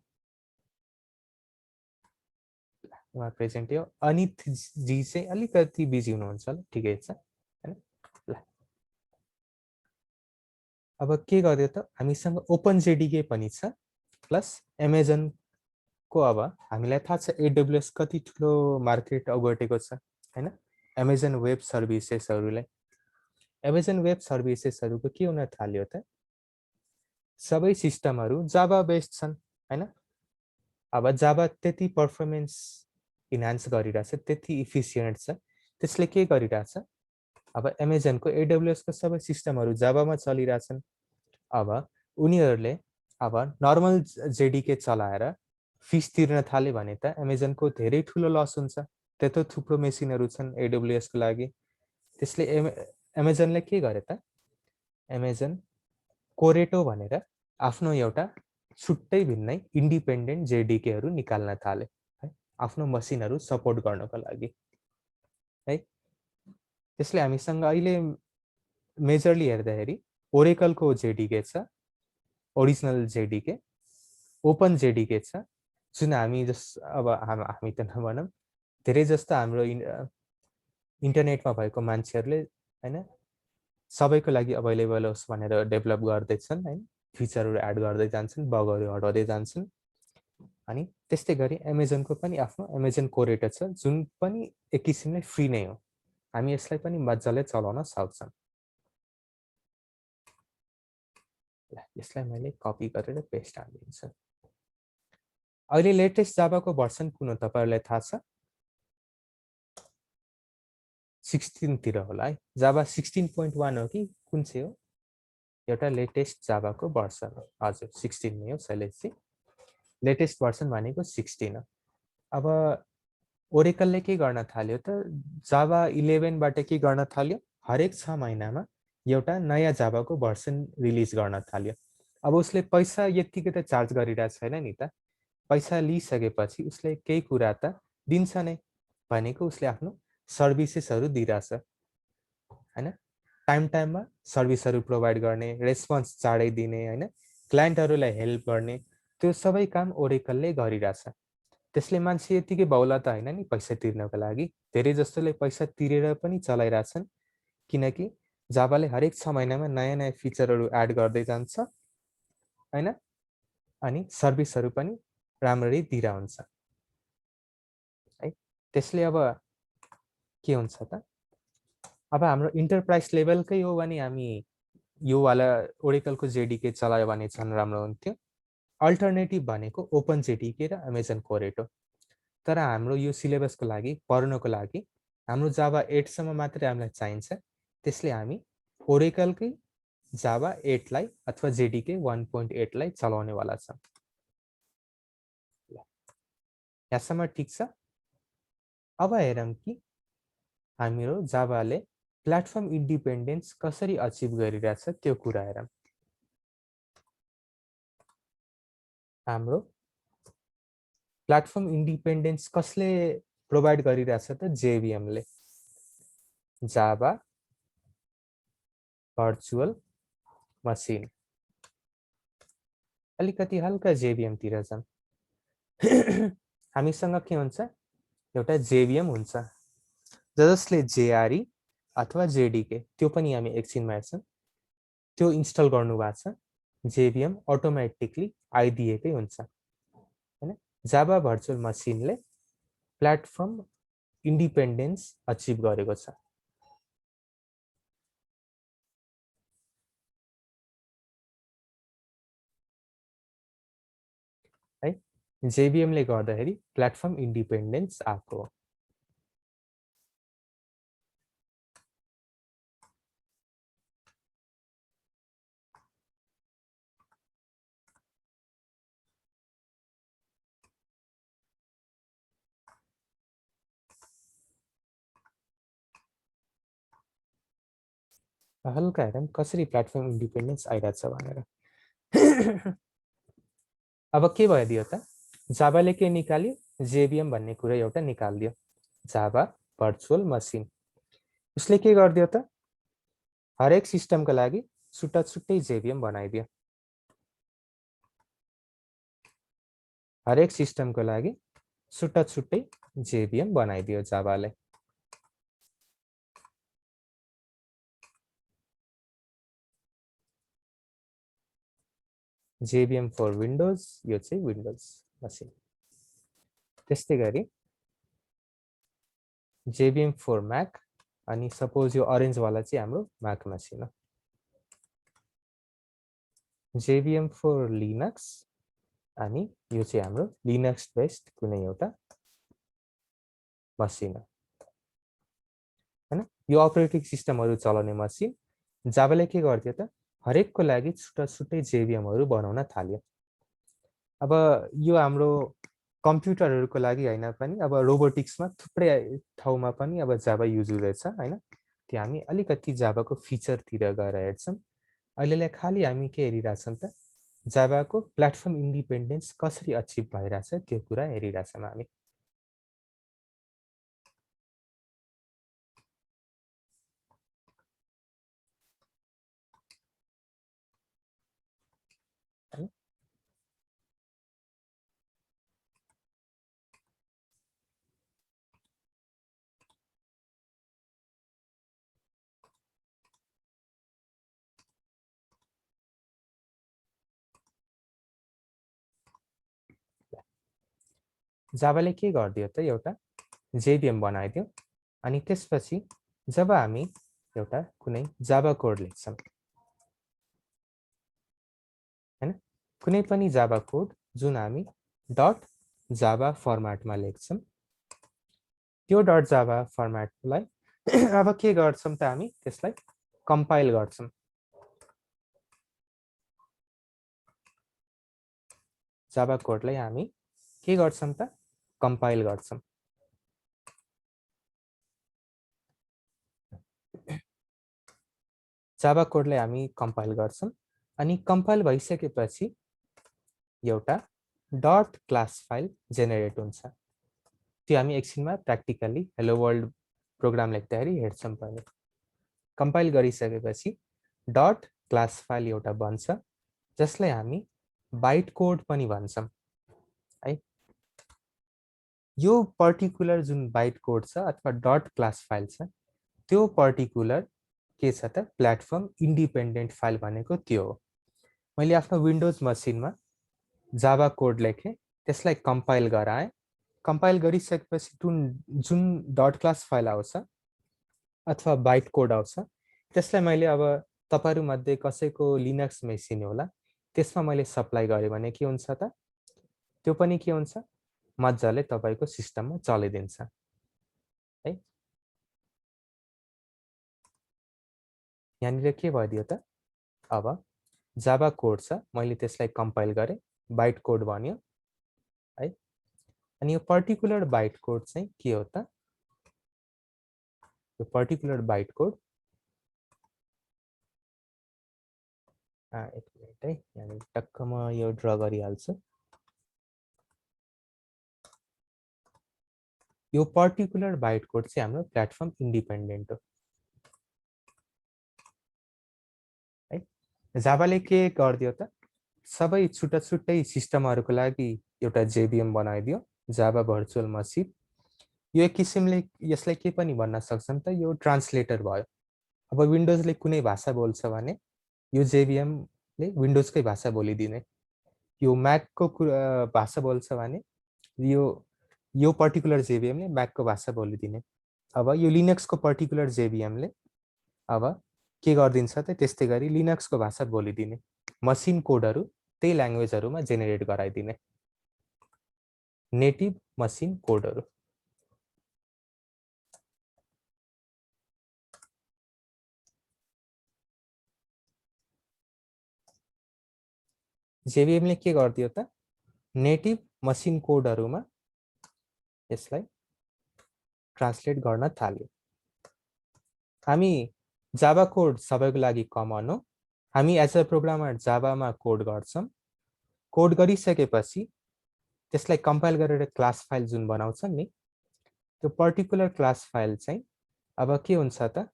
उहाँ प्रेजेन्ट हो अनित जी चाहिँ अलिकति बिजी हुनुहुन्छ ल ठिकै छ हैन ल अब के गर्यो त हामीसँग ओपन जेडीके पनि छ प्लस अमेजन को अब हामीलाई थाहा छ एडब्ल्यूएस कति ठुलो मार्केट ओगटेको छ हैन अमेजन वेब सर्भिसेसहरुलाई अमेजन वेब सर्भिसेसहरुको के हुन थाल्यो त सबै सिस्टमहरु जावा बेस्ड छन् हैन। अब जावा त्यति पर्फर्मेन्स इन्हान्स गरिरहेछ, त्यति इफिसिएन्ट छ, त्यसले के गरिरहेछ, अब एमाजोनको AWS को सबै सिस्टमहरू जावामा चलिरहेछन्। अब उनीहरूले अब नर्मल जेडीके चलाएर फिस तिर्न थाले भने त एमाजोनको धेरै ठुलो लस हुन्छ। त्यत्रो थुप्रो मेसिनहरू छन् AWS को लागि। त्यसले एमाजोनले के गरे त, एमाजोन कोरेटो भनेर आफ्नो एउटा छुट्टै भिन्नै इन्डिपेन्डेन्ट जेडीकेहरू निकाल्न थाले है, आफ्नो मसिनहरू सपोर्ट गर्नको लागि है। त्यसले हामीसँग अहिले मेजरली हेर्दाखेरि ओरेकलको जेडीके छ, ओरिजिनल जेडीके, ओपन जेडीके छ, जुन हामी अब हामी त नभनौँ, धेरै जस्तो हाम्रो इन्टरनेटमा भएको मान्छेहरूले हैन सबैको लागि अवेलेबल होस् भनेर डेभलप गर्दैछन् हैन, फिचरहरू एड गर्दै जान्छन्, बगहरू हटाउँदै जान्छन्। अनि त्यस्तै गरी एमाजोनको पनि आफ्नो एमाजोन कोरेटो छ, जुन पनि एक किसिमले फ्री नै हो, हामी यसलाई पनि मजाले चलाउन सक्छौँ। यसलाई मैले कपी गरेर पेस्ट हालिदिन्छु। अहिले लेटेस्ट जावाको भर्सन कुन हो तपाईहरुलाई थाहा छ? 16 तिर होला है। जावा 16.1 हो कि कुन चाहिँ हो? एउटा लेटेस्ट जावाको भर्सन हो। हजुर 16 नै हो शैलेशजी। लेटेस्ट भर्सन भनेको 16 हो। अब ओरेकलले के गर्न थाल्यो त, जावा 11 बाट के गर्न थाल्यो, हरेक 6 महिनामा एउटा नयाँ जावाको भर्सन रिलिज गर्न थाल्यो। अब उसले पैसा यतिकै त चार्ज गरिरहेको छैन नि त, पैसा लिइसकेपछि उसले केही कुरा त दिन्छ नै, भनेको उसले आफ्नो सर्भिसेसहरू दिइरहेछ हैन। टाइम टाइममा सर्भिसहरू प्रोभाइड गर्ने, रेस्पोन्स चाँडै दिने हैन, क्लाइन्टहरूलाई हेल्प गर्ने, त्यो सबै काम ओरेकलले गरिरहेछ। त्यसले मान्छे यतिकै बौला त हैन नि पैसा तिर्नको लागि, धेरै जस्तोले पैसा तिरेर पनि चलाइरहेछन्, किनकि जावाले हरेक 6 महिनामा नयाँ नयाँ फिचरहरू एड गर्दै जान्छ हैन, अनि सर्भिसहरू पनि राम्ररी दिइरा हुन्छ है। त्यसले अब के हुन्छ त, अब हाम्रो इन्टरप्राइज लेभलकै हो भने हामी यो वाला ओरेकलको जेडीके चलायो भने झन् राम्रो हुन्थ्यो। अल्टरनेटिभ भनेको ओपन जेडीके र अमेजन कोरेटो। तर हाम्रो यो सिलेबसको लागि, पढ्नको लागि हाम्रो जावा 8 सम्म मात्रै हामीलाई चाहिन्छ। त्यसले हामी ओरेकलकै जावा 8 लाई अथवा जेडीके 1.8 लाई चलाउने वाला छ। यहाँसम्म ठिक छ। अब हेरौँ कि हाम्रो जावाले प्लेटफर्म इन्डिपेन्डेन्स कसरी अचिभ गरिरहेछ त्यो कुरा हेरौँ। हाम्रो प्लेटफर्म इन्डिपेन्डेन्स कसले प्रोभाइड गरिरहेछ त, जेभीएमले। जावा भर्चुअल मसिन, अलिकति हल्का जेभीएम तिर जाऊँ। हामीसँग के हुन्छ, एउटा जेभीएम हुन्छ जसले जेआरई अथवा जेडीके, त्यो पनि हामी एकछिनमा हेर्छौँ, त्यो इन्स्टल गर्नु भएको छ। जेभीएम अटोमेटिकली आइदिएकै हुन्छ हैन। जावा भर्चुअल मसिनले प्लेटफर्म इन्डिपेन्डेन्स अचिभ गरेको छ है। जेभीएमले गर्दाखेरि प्लेटफर्म इन्डिपेन्डेन्स आएको हो। हल्का हेरौँ कसरी प्लेटफर्म इन्डिपेन्डेन्स आइरहेछ भनेर। अब के भइदियो त, जावाले के निकाल्यो, जेभीएम भन्ने कुरा एउटा निकालिदियो, जावा भर्चुअल मसिन। उसले के गरिदियो त, हरेक सिस्टमको लागि छुट्टा छुट्टै जेभीएम बनाइदियो। हरेक सिस्टमको लागि छुट्टा छुट्टै जेभीएम बनाइदियो जावाले। जेभीएम फर विन्डोज, यो चाहिँ विन्डोज मसिन। त्यस्तै गरी जेभीएम फर म्याक, अनि सपोज यो अरेन्ज वाला चाहिँ हाम्रो म्याक मसिन हो। जेभीएम फर लिनक्स, अनि यो चाहिँ हाम्रो लिनक्स बेस्ड कुनै एउटा मसिन हो हैन। यो अपरेटिङ सिस्टमहरु चलाउने मसिन जावाले के गर्थ्यो त हरेकको लागि छुट्टा छुट्टै जेभीएमहरु बनाउन थाल्यो। अब यो हाम्रो कम्प्युटरहरुको लागि हैन पनि अब रोबोटिक्समा थुप्रै ठाउँमा पनि अब जावा युज हुँदैछ हैन। त्यो हामी अलिकति जावाको फिचरतिर गएर हेर्छौं। अहिलेलाई खाली हामी के हेरिराछौं त जावाको प्लेटफर्म इन्डिपेन्डेन्स कसरी अचिभ भइराछ त्यो कुरा हेरिराछौं हामी। जावाले के गर्दियो त एउटा जेभीएम बनाइदियो अनि त्यसपछि जब हामी एउटा कुनै जावा कोड लेख्छौं हैन, कुनै पनि जावा कोड जुन हामी डट जावा फर्मेटमा लेख्छौं त्यो डट जावा फर्मेटलाई अब के गर्छौं त हामी त्यसलाई कम्पाइल गर्छौं। जावा कोडलाई हामी के गर्छौं त कम्पाइल गर्छौं। जावा कोडलाई हामी कम्पाइल गर्छौं अनि कम्पाइल भइसकेपछि एउटा डट क्लास फाइल जेनेरेट हुन्छ। त्यो हामी एकछिनमा प्र्याक्टिकली हेलो वर्ल्ड प्रोग्राम लेख्दाखेरि हेर्छौं पनि। कम्पाइल गरिसकेपछि डट क्लास फाइल एउटा बन्छ जसलाई हामी बाइट कोड पनि भन्छौं है। यो पर्टिकुलर जुन बाइट कोड छ अथवा डट क्लास फाइल छ त्यो पर्टिकुलर के छ त प्लेटफर्म इन्डिपेन्डेन्ट फाइल भनेको त्यो हो। मैले आफ्नो विन्डोज मसिनमा जावा कोड लेखेँ त्यसलाई कम्पाइल गराएँ। कम्पाइल गरिसकेपछि जुन डट क्लास फाइल आउँछ अथवा बाइट कोड आउँछ त्यसलाई मैले अब तपाईहरु मध्ये कसैको लिनक्स मेसिन होला त्यसमा मैले सप्लाई गरे भने के हुन्छ त त्यो पनि के हुन्छ मज्जाले तपाईको सिस्टममा चलिदिन्छ है। यहाँनिर के भइदियो त अब जावा कोड छ मैले त्यसलाई कम्पाइल गरे बाइट कोड बन्यो है। अनि यो पर्टिकुलर बाइट कोड चाहिँ के हो त यो पर्टिकुलर बाइट कोड एक मिनेट है यहाँ टक्क म यो ड्रा गरिहाल्छु। यो पर्टिकुलर बाइट कोड चाहिँ हाम्रो प्लेटफर्म इन्डिपेन्डेन्ट हो है। जावाले के गर्दियो त सबै छुट्टा छुट्टै सिस्टमहरुको लागि एउटा जेभीएम बनाइदियो जावा भर्चुअल मसिन। यो एक किसिमले यसलाई के पनि भन्न सक्छौं त यो ट्रान्सलेटर भयो। अब विन्डोजले कुनै भाषा बोल्छ भने यो जेभीएम ले विन्डोजकै भाषा बोलिदिने। यो म्याकको भाषा बोल्छ भने यो पर्टिकुलर जेभीएम ले म्याकको भाषा बोलिदिने। अब यो लिनक्सको पर्टिकुलर जेभीएम ले अब के गर्दिन्छ त त्यस्तै गरी लिनक्सको भाषा बोलिदिने। मसिन कोडहरु त्यही ल्याङ्ग्वेजहरुमा जेनेरेट गराइदिने नेटिभ मसिन कोडहरु। जेभीएम ले के गर्दियो त नेटिभ मसिन कोडहरुमा यसलाई ट्रान्सलेट गर्न थाल्यो। हामी जावा कोड सबैको लागि कमन हो। हामी एज अ प्रोग्रामर जावामा कोड गर्छौं। कोड गरिसकेपछि त्यसलाई कम्पाइल गरेर क्लास फाइल जुन बनाउँछौं नि त्यो पर्टिकुलर क्लास फाइल चाहिँ अब के हुन्छ त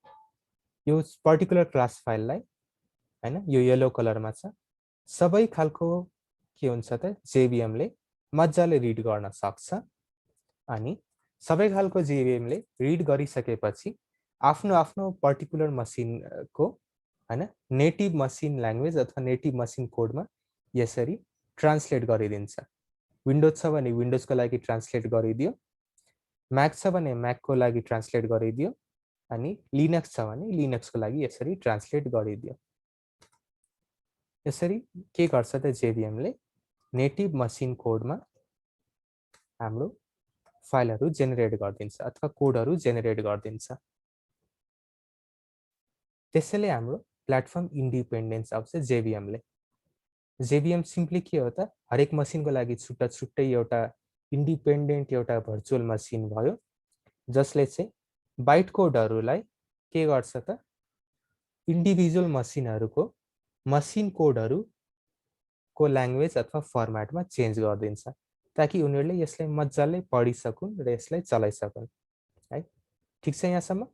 यो पर्टिकुलर क्लास फाइललाई हैन यो येलो कलरमा छ सबै खालको के हुन्छ त जेभीएम ले मज्जाले रिड गर्न सक्छ। अनि सबै खालको जेभीएम ले रिड गरिसकेपछि आफ्नो आफ्नो पर्टिकुलर मसिनको हैन नेटिभ मसिन ल्याङ्ग्वेज अथवा नेटिभ मसिन कोडमा यसरी ट्रान्सलेट गरिदिन्छ। विन्डोज छ भने विन्डोजको लागि ट्रान्सलेट गरिदियो, म्याक छ भने म्याकको लागि ट्रान्सलेट गरिदियो अनि लिनक्स छ भने लिनक्सको लागि यसरी ट्रान्सलेट गरिदियो। यसरी के गर्छ त जेभीएम ले नेटिभ मसिन कोडमा हाम्रो फाइलहरू जेनेरेट गरिदिन्छ अथवा कोडहरू जेनेरेट गरिदिन्छ। त्यसैले हाम्रो प्लेटफर्म इन्डिपेन्डेन्स आउँछ JVM ले। JVM सिम्पली के हो त, हरेक मसिनको लागि छुट्टा छुट्टै एउटा इन्डिपेन्डेन्ट एउटा भर्चुअल मसिन भयो, जसले चाहिँ बाइट कोडहरूलाई के गर्छ त, इन्डिभिजुअल मसिनहरूको मसिन कोडहरूको ल्याङ्ग्वेज अथवा फर्मेटमा चेन्ज गरिदिन्छ, ताकि उनीहरूले यसलाई मजाले पढिसकुन् र यसलाई चलाइसकुन् है। ठिक छ यहाँसम्म?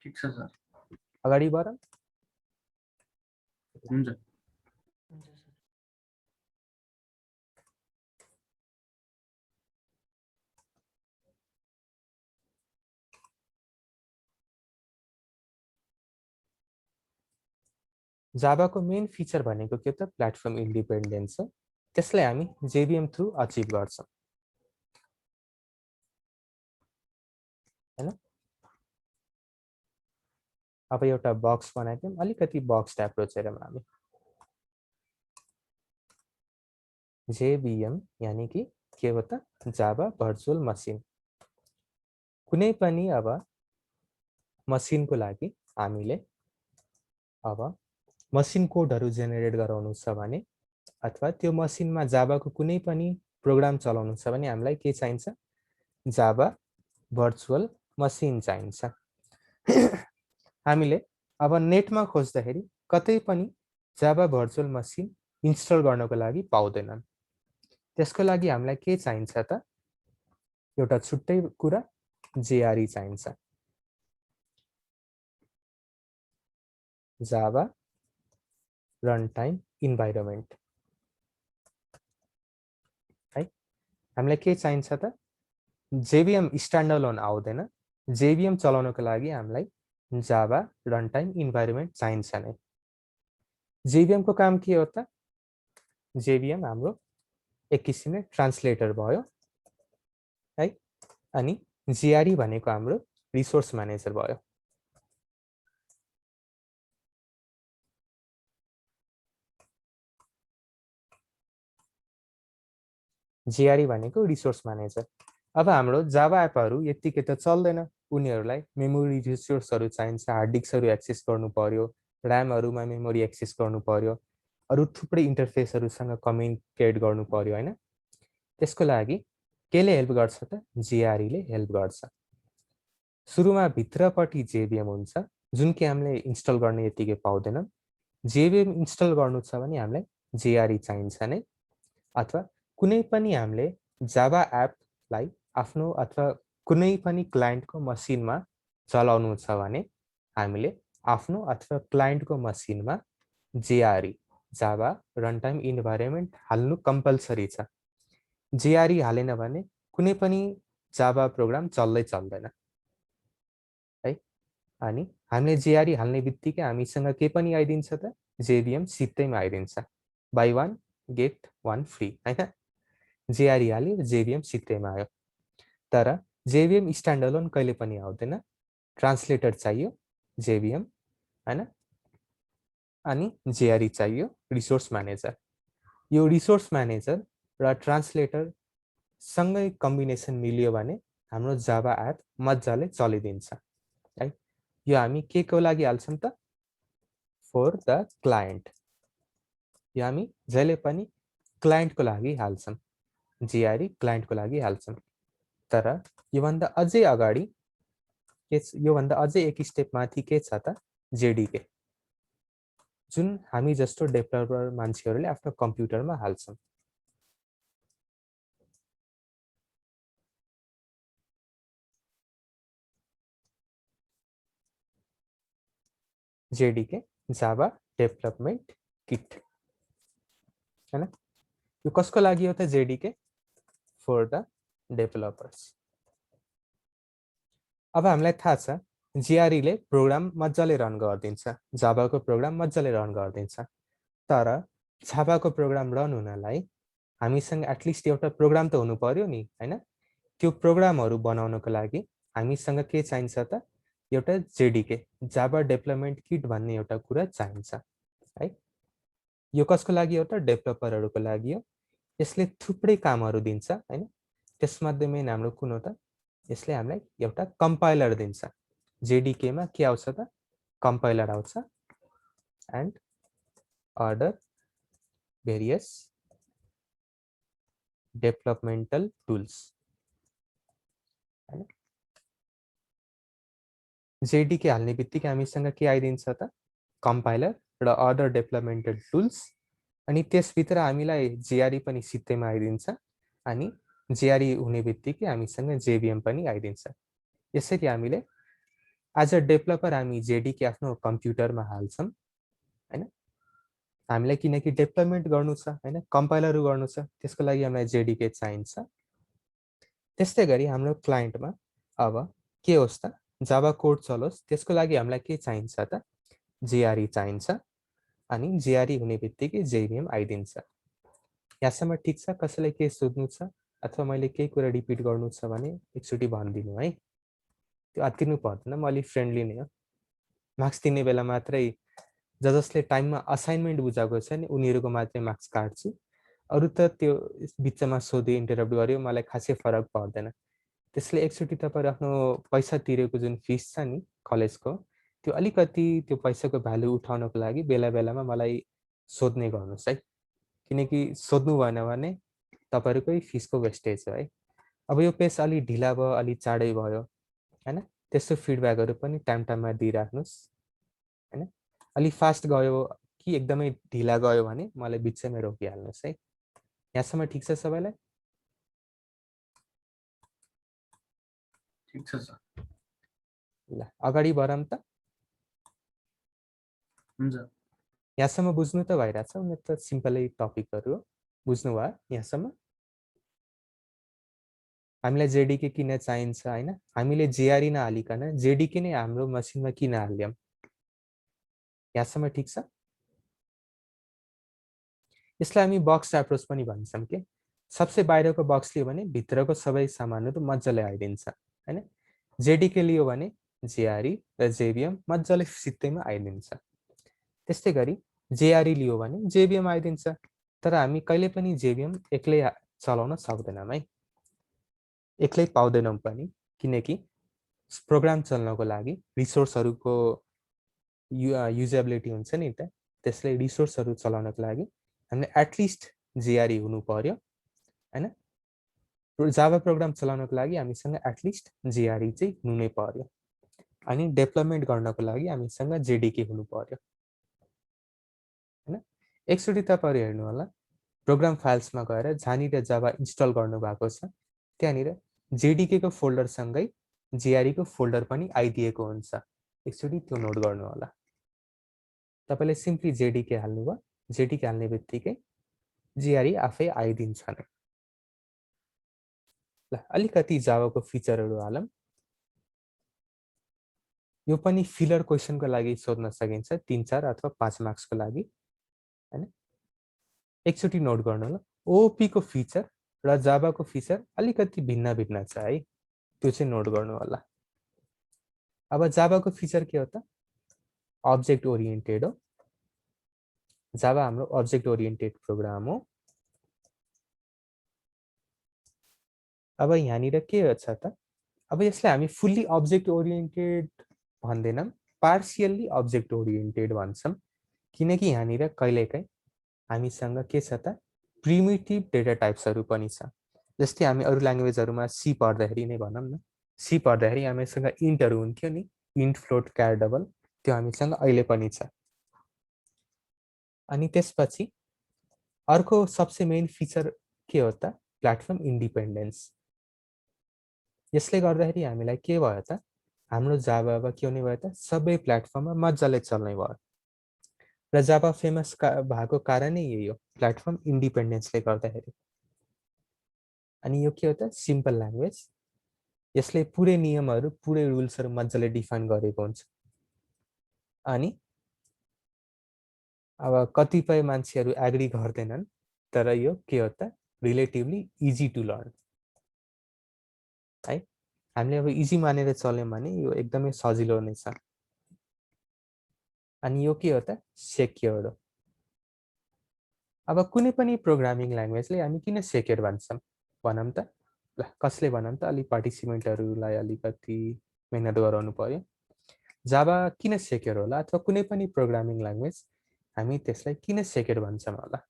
ठिक छ सर। अगाडि बढौँ। हुन्छ। जाभाको मेन फिचर भनेको के त, प्लेटफर्म इन्डिपेन्डेन्स हो। त्यसलाई हामी JVM थ्रु अचिभ गर्छौँ हैन। अब एउटा बक्स बनाइदिउँ, अलिकति बक्स एप्रोच हेरौँ हामी। JVM यानी कि के हो त, जाभा भर्चुअल मसिन। कुनै पनि अब मसिनको लागि हामीले अब मसिन कोडहरू जेनेरेट गराउनु छ भने अथवा त्यो मसिनमा जाभाको कुनै पनि प्रोग्राम चलाउनु छ भने हामीलाई के चाहिन्छ, जाभा भर्चुअल मसिन चाहिन्छ। हामीले अब नेटमा खोज्दाखेरि कतै पनि जाभा भर्चुअल मसिन इन्स्टल गर्नको लागि पाउँदैनन्। त्यसको लागि हामीलाई के चाहिन्छ त, एउटा छुट्टै कुरा JRE चाहिन्छ, जाभा रनटाइम इन्भाइरोमेन्ट है। हामीलाई के चाहिन्छ त, JVM स्ट्यान्डअलोन आउँदैन, JVM चलाउनको लागि हामीलाई जाभा रनटाइम इन्भाइरोमेन्ट चाहिन्छ नै। JVM को काम के हो त, JVM हाम्रो एक किसिमले ट्रान्सलेटर भयो है, अनि JRE भनेको हाम्रो रिसोर्स म्यानेजर भयो। JRE भनेको रिसोर्स म्यानेजर। अब हाम्रो जाभा एपहरू यतिकै त चल्दैन, उनीहरूलाई मेमोरी रिसोर्सहरू चाहिन्छ, हार्ड डिस्कहरू एक्सेस गर्नु पर्यो, ऱ्यामहरूमा मेमोरी एक्सेस गर्नु पर्यो, अरू थुप्रै इन्टरफेसहरूसँग कम्युनिकेट गर्नु पर्यो हैन। त्यसको लागि केले हेल्प गर्छ त, JRE ले हेल्प गर्छ। सुरुमा भित्रपट्टि JVM हुन्छ, जुन कि हामीले इन्स्टल गर्ने यतिकै पाउँदैनौँ। JVM इन्स्टल गर्नु छ भने हामीलाई JRE चाहिन्छ नै, अथवा कुनै पनि हामीले जाभा एपलाई आफ्नो अथवा कुनै पनि क्लाइन्टको मसिनमा चलाउनु छ भने हामीले आफ्नो अथवा क्लाइन्टको मसिनमा JRE जाभा रनटाइम इन्भाइरोमेन्ट हाल्नु कम्पल्सरी छ। JRE हालेन भने कुनै पनि जाभा प्रोग्राम चल्दैन है। अनि हामीले JRE हाल्ने बित्तिकै हामीसँग के पनि आइदिन्छ त, JVM सित्तैमा आइदिन्छ, बाई 1 गेट 1 फ्री हैन। JRE हाल्यो, JVM सित्तैमा आयो। तर JVM स्ट्यान्डअलोन कहिले पनि आउँदैन, ट्रान्सलेटर चाहियो JVM हैन, अनि JRE चाहियो रिसोर्स म्यानेजर। यो रिसोर्स म्यानेजर र ट्रान्सलेटर सँगै कम्बिनेसन मिल्यो भने हाम्रो जाभा एप मजाले चलिदिन्छ है। यो हामी के को लागि हाल्छौँ त, फर द क्लाइन्ट। यो हामी जहिले पनि क्लाइन्टको लागि हाल्छौँ, JRE क्लाइन्टको लागि हाल्छौँ। तर योभन्दा अझै अगाडि योभन्दा अझै एक स्टेप माथि के छ त, JDK, जुन हामी जस्तो डेभलपर मान्छेहरूले आफ्नो कम्प्युटरमा हाल्छौँ। JDK जाभा डेभलपमेन्ट किट हैन। यो कसको लागि हो त JDK, फर द डेभलपर्स। अब हामीलाई थाहा छ JRE ले प्रोग्राम मजाले रन गरिदिन्छ, जाभाको प्रोग्राम मजाले रन गरिदिन्छ। तर जाभाको प्रोग्राम रन हुनलाई हामीसँग एटलिस्ट एउटा प्रोग्राम त हुनु पर्यो नि हैन। त्यो प्रोग्रामहरू बनाउनको लागि हामीसँग के चाहिन्छ त, एउटा JDK जाभा डेभलपमेन्ट किट भन्ने एउटा कुरा चाहिन्छ है। यो कसको लागि हो त डेभलपरहरूको लागि हो। यसले थुप्रै कामहरू दिन्छ हैन। त्यसमध्ये मेन हाम्रो कुन हो त यसले हामीलाई एउटा कम्पाइलर दिन्छ। जेडीके मा के आउँछ त कम्पाइलर आउँछ and order various developmental tools हैन। जेडीके हाल्ने बित्तिकै हामीसँग के आइदिन्छ त कम्पाइलर र अदर डेभलपमेन्टल टुल्स अनि त्यसभित्र हामीलाई जेआरई पनि सित्तैमा आइदिन्छ अनि जेआरई हुने बित्तिकै हामीसँग जेभीएम पनि आइदिन्छ। यसरी हामीले एज अ डेभलपर हामी जेडीके आफ्नो कम्प्युटरमा हाल्छौँ हैन। हामीलाई किनकि डेभलपमेन्ट गर्नु छ हैन कम्पाइलर गर्नु छ त्यसको लागि हामीलाई जेडीके चाहिन्छ। त्यस्तै गरी हाम्रो क्लाइन्टमा अब के होस् त जावा कोड चलोस् त्यसको लागि हामीलाई के चाहिन्छ त जेआरई चाहिन्छ अनि जेआरई हुने बित्तिकै जेभीएम आइदिन्छ। यहाँसम्म ठिक छ? कसैलाई के सोध्नु छ अथवा मैले केही कुरा रिपिट गर्नु छ भने एकचोटि भनिदिनु है। त्यो अत्तिनु पर्दैन, म अलि फ्रेन्डली नै हो। मार्क्स दिने बेला मात्रै जसले टाइममा असाइनमेन्ट बुझाएको छ नि उनीहरूको मात्रै मार्क्स काट्छु। अरू त त्यो बिचमा सोध्यो इन्टरप्ट गर्यो मलाई खासै फरक पर्दैन। त्यसले एकचोटि तपाईहरु आफ्नो पैसा तिरेको जुन फिस छ नि कलेजको त्यो अलिकति त्यो पैसाको भ्यालु उठाउनको लागि बेला बेलामा मलाई सोध्ने गर्नुस् है। किनकि सोध्नु भएन भने तपाईहरुकै फिसको वेस्टेज हो है। अब यो पेज अलि ढिला भयो अलि चाँडै भयो हैन। त्यस्तो फिडब्याकहरु पनि टाइम टाइममा दिइराख्नुस् हैन। अलि फास्ट गयो कि एकदमै ढिला गयो भने मलाई बिचैमा रोकिहाल्नुस् है। यहाँसम्म ठिक छ सबैलाई? ठिक छ सर। ल अगाडि बढौँ त। हुन्छ। यहाँसम्म बुझ्नु त भइरहेछ नि त सिम्पलै टपिकहरु हो। बुझ्नु भयो यहाँसम्म? हामीलाई जेडीके किन चाहिन्छ हैन? हामीले जेआरई नहालिकन जेडीके नै हाम्रो मसिनमा किन हाल्यौं? यहाँसम्म ठिक छ? यसलाई हामी बक्स एप्रोच पनि भन्छौं के। सबसे बाहिरको बक्स लियो भने भित्रको सबै सामानहरु मज्जाले आइदिन्छ हैन। जेडीके लियो भने जेआरई र जेभीएम मज्जाले सित्तैमा आइदिन्छ। त्यस्तै गरी जेआरई लियो भने जेभीएम आइदिन्छ। तर हामी कहिले पनि जेभीएम एक्लै चलाउन सक्दैनौं है। एक्लै पाउँदैनौं पनि किनकि प्रोग्राम चल्नको लागि रिसोर्सहरुको युजेबिलिटी हुन्छ नि त त्यसले रिसोर्सहरु चलाउनको लागि हामीले एटलिस्ट जेआरई हुनु पर्यो हैन। जावा प्रोग्राम चलाउनको लागि हामीसँग एटलिस्ट जेआरई चाहिँ हुनु नै पर्यो अनि डेभलपमेन्ट गर्नको लागि हामीसँग जेडीके हुनु पर्यो हैन। एकचोटि तपाईहरु हेर्नु होला प्रोग्राम फाइल्समा गएर जहाँनिर जावा इन्स्टल गर्नु भएको छ त्यहाँनिर जेडीके को फोल्डर सँगै जेआरई को फोल्डर पनि आइदिएको हुन्छ। एकचोटि त्यो नोट गर्नु होला। तपाईले सिम्पली जेडीके हाल्नुभयो जेडीके हाल्ने बित्तिकै जेआरई आफै आइदिन्छ नै। ल अलिकति जावाको फिचरहरु हालौं। यो पनि फिलर क्वेशनको लागि सोध्न सकिन्छ 3 4 अथवा 5 मार्क्सको लागि हैन। एकचोटि नोट गर्नु होला ओओपी को फिचर र जावाको फिचर अलिकति भिन्न भिन्न छ है। त्यो चाहिँ नोट गर्नु होला। अब जावाको फिचर के हो त अब्जेक्ट ओरिएन्टेड हो। जावा हाम्रो अब्जेक्ट ओरिएन्टेड प्रोग्राम हो। अब यहाँनिर के छ त अब यसलाई हामी फुल्ली अब्जेक्ट ओरिएन्टेड भन्दैनौं पार्शियली अब्जेक्ट ओरिएन्टेड भन्छौं किनकि यहाँनिर कहिलेकाहीँ हामीसँग के छ त प्रिमिटिभ डेटा टाइप्सहरु पनि छ। जस्तै हामी अरु ल्याङ्ग्वेजहरुमा सी पढ्दाखेरि नै भनौं न सी पढ्दाखेरि हामीसँग इन्टहरु हुन्थ्यो नि इन्ट फ्लोट क्यार डबल त्यो हामीसँग अहिले पनि छ। अनि त्यसपछि अर्को सबसे मेन फिचर के हो त प्लेटफर्म इन्डिपेन्डेन्स। यसले गर्दाखेरि हामीलाई के भयो त हाम्रो जावा अब के हुने भयो त सबै प्लेटफर्ममा मज्जाले चल्ने भयो। र जावा फेमस भएको कारण नै यही हो प्लेटफर्म इन्डिपेन्डेन्सले गर्दाखेरि। अनि यो के हो त सिम्पल ल्याङ्ग्वेज यसले पुरै नियमहरु पुरै रुल्सहरु मज्जाले डिफाइन गरेको हुन्छ। अनि अब कतिपय मान्छेहरु एग्री गर्दैनन् तर यो के हो त रिलेटिभली इजी टु लर्न है। हामीले अब इजी मानेर चल्यौं भने यो एकदमै सजिलो नै छ। अनि यो के हो त सेक्योर्ड हो। अब कुनै पनि प्रोग्रामिङ ल्याङ्ग्वेजले हामी किन सेक्योर भन्छौँ भनौँ त ल कसले भनौँ त अलि पार्टिसिपेन्टहरूलाई अलिकति मेहनत गराउनु पर्यो जावा किन सेक्योर होला अथवा कुनै पनि प्रोग्रामिङ ल्याङ्ग्वेज हामी त्यसलाई किन सेक्योर भन्छौँ होला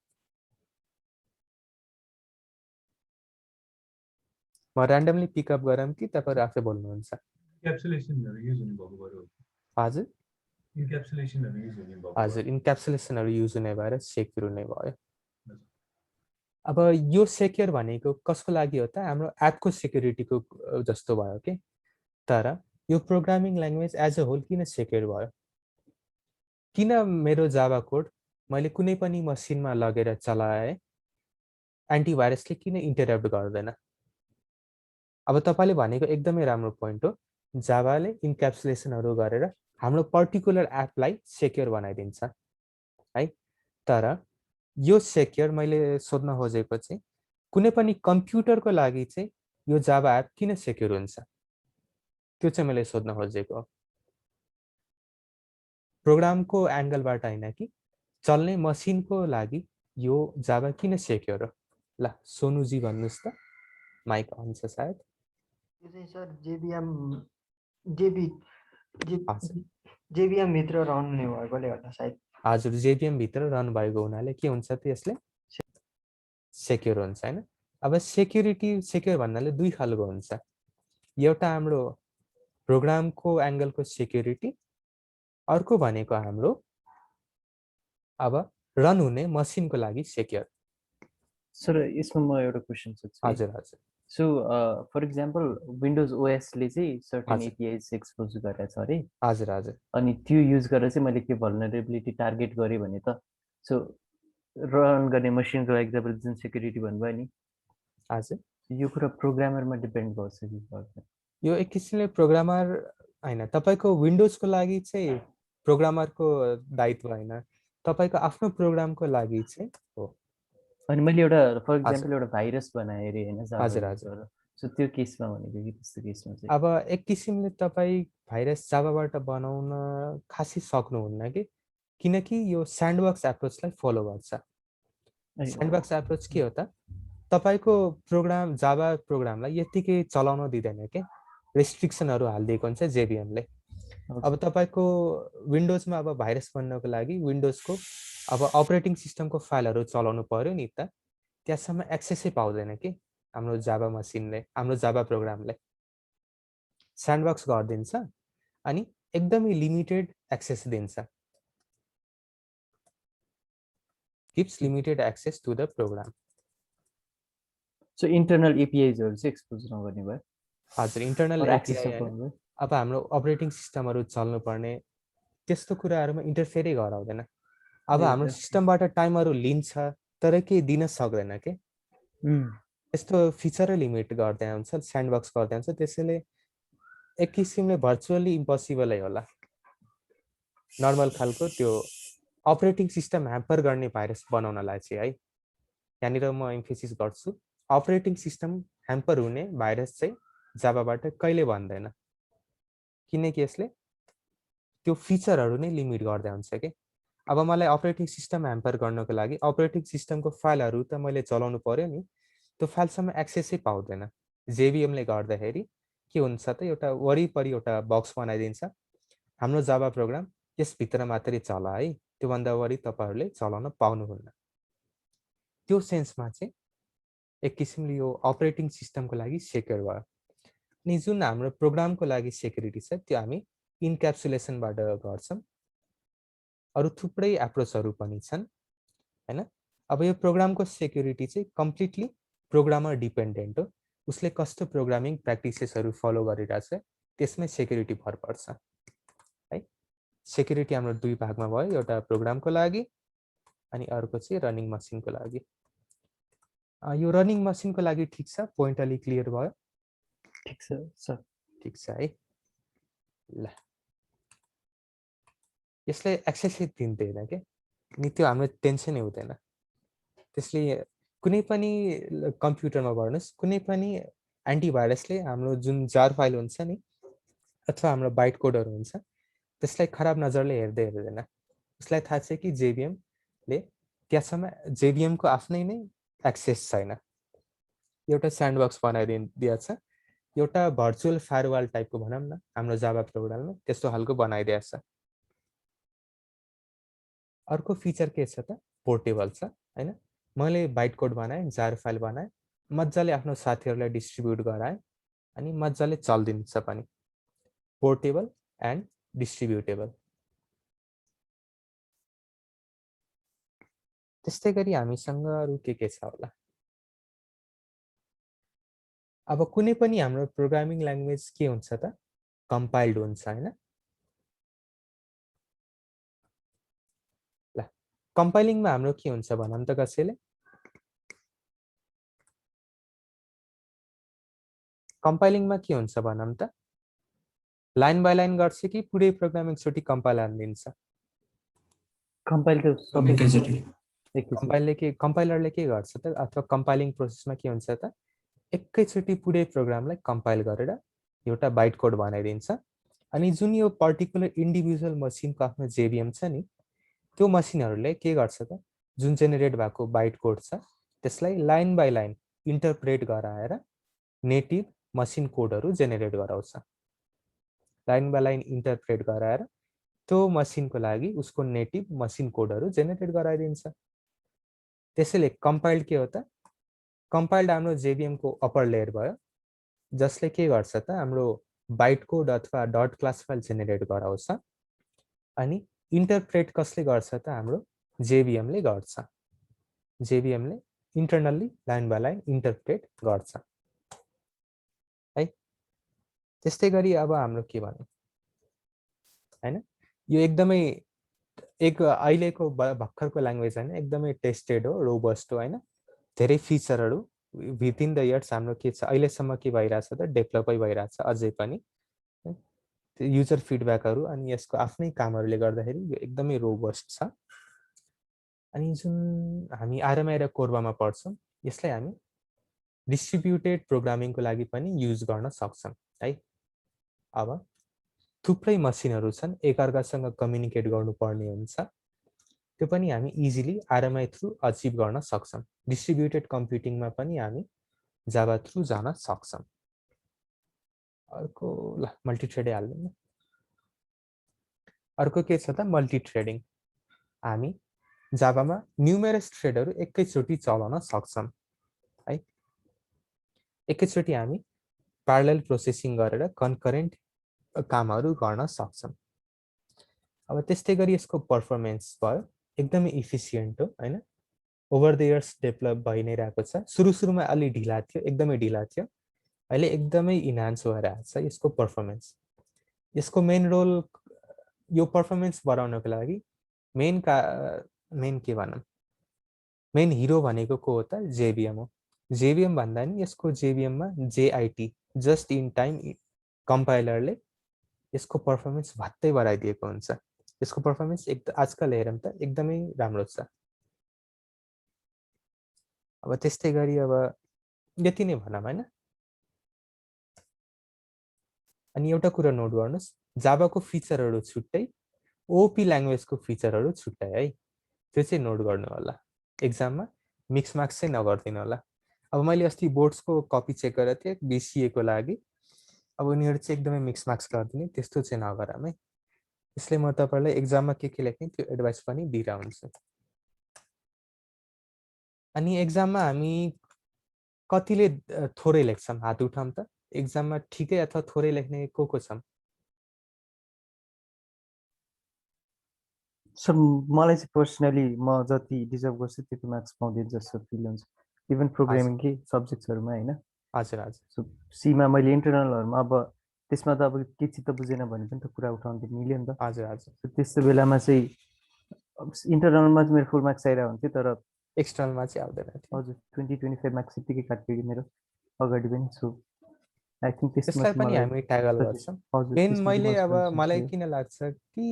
म र्यान्डमली पिकअप गरौँ कि तपाईहरु आफै बोल्नुहुन्छ इन्क्याप्सुलेसनहरु युज हुने भएको भएर हजुर इन्क्याप्सुलेसनहरु युज हुने भएको हजुर इन्क्याप्सुलेसनहरु युज हुने भएर सेक्योर हुने भयो अब यो सेक्योर भनेको कसको लागि हो त हाम्रो एपको सेक्युरिटीको जस्तो भयो के तर यो programming language as a whole किन सेक्योर भयो किन मेरो जावा कोड मैले कुनै पनि मसिनमा लगेर चलाए एन्टिभाइरसले किन इन्टरप्ट गर्दैन अब तपाईले भनेको एकदमै राम्रो पोइन्ट हो जावाले इन्क्याप्सुलेसनहरु गरेर हाम्रो पर्टिकुलर एपलाई सेक्योर बनाइदिन्छ है तर यो सेक्योर मैले सोध्न खोजेको चाहिँ कुनै पनि कम्प्युटरको लागि चाहिँ यो जावा एप किन सेक्योर हुन्छ त्यो चाहिँ मैले सोध्न खोजेको प्रोग्रामको एंगलबाट हैन कि चल्ने मसिनको लागि यो जावा किन सेक्योर हो ल सोनुजी भन्नुस् त माइक अन छ सायद यो चाहिँ सर जेबिएम भित्र रन हुने भएकोले गर्दा सायद हजुर जेबिएम भित्र रन भएको हुनाले के हुन्छ त यसले सेक्योर हुन्छ हैन अब सेक्युरिटी सेक्योर भन्नाले दुई खालको हुन्छ एउटा हाम्रो प्रोग्रामको एंगलको सेक्युरिटी अर्को भनेको हाम्रो अब रन हुने मसिनको लागि सेक्योर सर यसमा म एउटा क्वेशन सोध्छु हजुर हजुर so for example Windows OS ले चाहिँ सर्टेन हजुर। एपीआईज एक्सपोज गरेको छ अरे हजुर हजुर अनि त्यो युज गरेर चाहिँ मैले के भल्नरेबिलिटी टार्गेट गरेँ भने त सो रन गर्ने मसिनको लागि तपाईले जुन सेक्युरिटी भन्नुभयो नि हजुर यो कुरा प्रोग्रामरमा डिपेन्ड गर्छ कि गर्दैन यो एक किसिमले प्रोग्रामर हैन तपाईको विन्डोजको लागि चाहिँ प्रोग्रामरको दायित्व हैन तपाईको आफ्नो प्रोग्रामको लागि चाहिँ हो अनि मैले एउटा फर एक्जाम्पल एउटा भाइरस बनाएँ अरे हैन हजुर, हजुर। सो त्यो केसमा भनेको कि त्यस्तो केसमा चाहिँ अब एक किसिमले तपाई भाइरस जावाबाट बनाउन खासै सक्नुहुन्न कि किनकि यो स्यान्डबक्स एप्रोचलाई फलो गर्छ स्यान्डबक्स एप्रोच के हो त तपाईको प्रोग्राम जावा प्रोग्रामलाई यतिकै चलाउन दिदैन के रेस्ट्रिक्सनहरु हाल्दिएको हुन्छ जेबिएमले अब तपाईको विन्डोजमा अब भाइरस बन्नको लागि विन्डोजको अब अपरेटिङ सिस्टमको फाइलहरु चलाउनु पर्यो नि त त्यससम्म एक्सेसै पाउँदैन के हाम्रो जावा मसिनले हाम्रो जावा प्रोग्रामले स्यान्डबक्स गर्दिन्छ अनि एकदमै लिमिटेड एक्सेस दिन्छ gives limited access to the program so internal एपीआईजहरु चाहिँ एक्सपोज नगर्ने भयो हजुर इन्टरनल एक्सेस एपीआई अब हाम्रो अपरेटिङ सिस्टमहरु चल्नु पर्ने त्यस्तो कुराहरुमा इन्टरफेयरै गराउँदैन अब हाम्रो सिस्टमबाट टाइमहरु लिन्छ तर के दिन सक्दैन के यस्तो फिचरै लिमिट गर्दै हुन्छ स्यान्डबक्स गर्दै हुन्छ त्यसैले एक किसिमले भर्चुअली इम्पोसिबलै होला नर्मल खालको त्यो अपरेटिङ सिस्टम ह्याम्पर गर्ने भाइरस बनाउनलाई चाहिँ है यहाँनिर म एम्फेसिस गर्छु अपरेटिङ सिस्टम ह्याम्पर हुने भाइरस चाहिँ जावाबाट कहिले बन्दैन किनकि यसले त्यो फिचरहरु नै लिमिट गर्दै हुन्छ के अब मलाई अपरेटिङ सिस्टम ह्याम्पर गर्नको लागि अपरेटिङ सिस्टमको फाइलहरु त मैले चलाउनु पर्यो नि त्यो फाइलसम्म एक्सेसै पाउँदैन जेबिएम ले गर्दाखेरि के हुन्छ त एउटा वरिपरि एउटा बक्स बनाइदिन्छ हाम्रो जावा प्रोग्राम यस भित्र मात्रै चला है त्यो भन्दा वरि तपाईहरुले चलाउन पाउनुहुन्न त्यो सेन्समा चाहिँ एक किसिमले यो अपरेटिङ सिस्टमको लागि सेक्युर भयो अनि जुन हाम्रो प्रोग्रामको लागि सेक्युरिटी छ त्यो हामी इन्क्याप्सुलेसनबाट गर्छौं अरु थुप्रै एप्रोचहरु पनि छन् हैन अब यो प्रोग्रामको सेक्युरिटी चाहिँ कम्प्लिटली प्रोग्रामर डिपेन्डेन्ट हो उसले कस्तो प्रोग्रामिङ प्र्याक्टिसेसहरु फलो गरिरहेछ त्यसमै सेक्युरिटी भर पर्छ है सेक्युरिटी हाम्रो दुई भागमा भयो एउटा प्रोग्रामको लागि अनि अर्को चाहिँ रनिङ मसिनको लागि यो रनिङ मसिनको लागि ठीक छ पोइन्ट अलि क्लियर भयो ठीक छ सर ठीक छ है ल यसले एक्सेसै दिँदैन के नि त्यो हाम्रो टेन्सनै हुँदैन त्यसले कुनै पनि कम्प्युटरमा गर्नुस् कुनै पनि एन्टिभाइरसले हाम्रो जुन जार फाइल हुन्छ नि अथवा हाम्रो बाइट कोडहरु हुन्छ त्यसलाई खराब नजरले हेर्दैन उसलाई थाहा छ कि जेबिएम ले त्यसमा JVM को आफ्नै नै एक्सेस छैन एउटा स्यान्डबक्स बनाइदिएछ एउटा भर्चुअल फायरवाल टाइपको भनौँ न हाम्रो जावा प्रोग्राममा त्यस्तो खालको बनाइदिएछ अर्को फिचर के छ त पोर्टेबल छ हैन मैले बाइट कोड बनाएँ जार फाइल बनाएँ मज्जाले आफ्नो साथीहरूलाई डिस्ट्रिब्युट गराएँ अनि मज्जाले चल्दिन्छ पनि पोर्टेबल एन्ड डिस्ट्रिब्युटेबल त्यस्तै गरी हामीसँग अरु के छ होला अब कुनै पनि हाम्रो प्रोग्रामिङ ल्याङ्ग्वेज के हुन्छ त कम्पाइल्ड हुन्छ हैन ल कम्पाइलिङमा हाम्रो के हुन्छ भनौं त कसैले कम्पाइलिङमा के हुन्छ भनौं त लाइन बाइ लाइन गर्छ कि पुरै प्रोग्राम एकचोटी कम्पाइल हाल्दिन्छ कम्पाइल त सबै एकैचोटि कम्पाइलरले के गर्छ त अथवा कम्पाइलिङ प्रोसेसमा के हुन्छ त एकैचोटि पुरै प्रोग्रामलाई कम्पाइल गरेर एउटा बाइट कोड बनाइदिन्छ अनि जुन यो पर्टिकुलर इन्डिभिजुअल मसिनको आफ्नो JVM छ नि त्यो मसिनहरुले के गर्छ त जुन जेनेरेट भएको बाइट कोड छ त्यसलाई लाइन बाइ लाइन इन्टरप्रेट गराएर नेटिभ मसिन कोडहरु जेनेरेट गराउँछ लाइन बाइ लाइन इन्टरप्रेट गराएर त्यो मसिनको लागि उसको नेटिभ मसिन कोडहरु जेनेरेट गराइदिन्छ त्यसैले कम्पाइल्ड के हो त कम्पाइल्ड हाम्रो JVM को अप्पर लेयर भयो जसले के गर्छ त हाम्रो बाइट कोड अथवा डट क्लास फाइल जेनेरेट गराउँछ अनि इन्टरप्रेट कसले गर्छ त हाम्रो JVM ले गर्छ JVM ले internally line by line interpret गर्छ है त्यस्तै गरी अब हाम्रो के भन्नु हैन यो एकदमै एक अहिलेको भर्खरको ल्याङ्ग्वेज हैन एकदमै टेस्टेड हो रोबस्ट हो हैन धेरै फिचरहरु विथिन द इयर्स हाम्रो के छ अहिलेसम्म के भइराछ त डेभलपै भइराछ अझै पनि युजर फिडब्याकहरु अनि यसको आफ्नै कामहरुले गर्दाखेरि यो एकदमै रोबस्ट छ अनि जुन हामी आरएमआई र कोर्बामा पढ्छौं यसलाई हामी डिस्ट्रिब्युटेड प्रोग्रामिङको लागि पनि युज गर्न सक्छौं है अब थुप्रै मसिनहरु छन् एकअर्कासँग कम्युनिकेट गर्नुपर्ने हुन्छ त्यो पनि हामी इजिली आरएमआई थ्रु अचिभ गर्न सक्छौं डिस्ट्रिब्युटेड कम्प्युटिङमा पनि हामी जावा थ्रु जान सक्छौं अर्को ल मल्टी थ्रेडै हाल्दिनु अर्को के छ त मल्टी थ्रेडिङ हामी जावामा न्युमेरस थ्रेडहरु एकैचोटी चलाउन सक्छौं है एकैचोटी हामी प्यारलल प्रोसेसिङ गरेर कन्करेन्ट कामहरु गर्न सक्छौं अब त्यस्तै गरी यसको परफर्मेन्स भयो एकदमै इफिसिएन्ट हो हैन ओभर द इयर्स डेभलप भइ नै रहेको छ सुरुमा अलि ढिला थियो एकदमै ढिला थियो अहिले एकदमै इन्हान्स भएर आएको छ यसको परफर्मेन्स यसको मेन रोल यो परफर्मेन्स बढाउनको लागि मेन के भनौं मेन हिरो भनेको को हो त JVM हो JVM भन्दा नि यसको JVM मा JIT जस्ट इन टाइम कम्पाइलरले यसको परफर्मेन्स भत्तै बढाइदिएको हुन्छ यसको परफर्मेन्स आजकल हेरौं त एकदमै राम्रो छ अब त्यस्तै गरी अब यति नै भनौं हैन अनि एउटा कुरा नोट गर्नुस् जावाको फिचरहरु छुट्टै ओपी ल्याङ्ग्वेजको फिचरहरु छुट्टै है त्यो चाहिँ नोट गर्नु होला एक्जाममा मिक्स मार्क्स चाहिँ नगर्दिनु होला अब मैले अस्ति बोर्ड्सको कपी चेक गरेको थिएँ BCA को लागि अब उनीहरु चाहिँ एकदमै मिक्स मार्क्स गर्दिने त्यस्तो चाहिँ नगरौँ है यसले म तपाईलाई एक्जाममा के लेख्ने त्यो एडभाइस पनि दिइरा हुन्छु अनि एक्जाममा हामी कतिले थोरै लेख्छौं हात उठाउँ त एक्जाममा ठिकै अथवा थोरै लेख्ने को छन् सो मलाई चाहिँ पर्सनली म जति डिजर्भ गर्छु त्यति मार्क्स पाउँदै जस्तो फिल हुन्छ इभन प्रोग्रामिङ के सब्जेक्ट्सहरुमा हैन हजुर हजुर सो सीमा मैले इन्टरनलहरुमा अब त्यसमा त अब के चित्त बुझेन भने पनि त कुरा उठाउन त मिल्यो नि त हजुर हजुर सो त्यस्तो बेलामा चाहिँ इन्टरनलमा चाहिँ मेरो फुल मार्क्स आइरा हुन्थ्यो तर एक्सटर्नलमा चाहिँ आउँदैन थियो हजुर 20-25 मार्क्स त्यतिकै काटियो मेरो अगाडि पनि सो आई थिंक त्यसलाई पनि हामी ट्याकल गर्छौं मेन मैले अब मलाई किन लाग्छ कि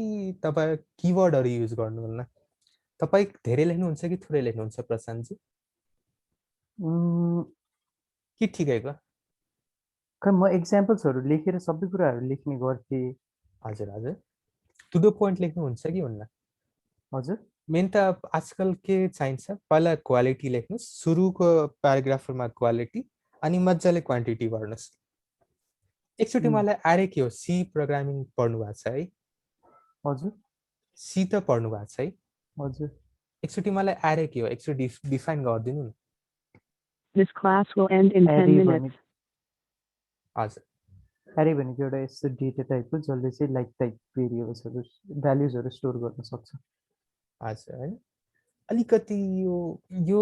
तपाई किवर्डहरु युज गर्नुहुन्न तपाई धेरै लेख्नुहुन्छ कि थोरै लेख्नुहुन्छ प्रशान्त जी कि ठिकैको खै म एक्जाम्पल्सहरु लेखेर सबै कुराहरु लेख्ने गर्थे हजुर हजुर टु द पोइन्ट लेख्नुहुन्छ कि हुन्न हजुर मेन त आजकल के चाहिन्छ पहिला क्वालिटी लेख्नुहोस् सुरुको प्याराग्राफमा क्वालिटी अनि मजाले क्वान्टिटी भर्नुहोस् एकचोटि मलाई आरे के हो सी प्रोग्रामिङ पढ्नु भएको छ है हजुर सी त पढ्नु भएको छ है हजुर एकचोटि मलाई आरे के हो एकचोटि डिफाइन गरिदिनु न This class will end in 10 एरे minutes. हजुर एरे भनेको एउटा यस्तो डेटा टाइप हो जसले चाहिँ लाइक टाइप भेरिएबल्सहरू भ्याल्युजहरू स्टोर गर्न सक्छ हजुर होइन अलिकति यो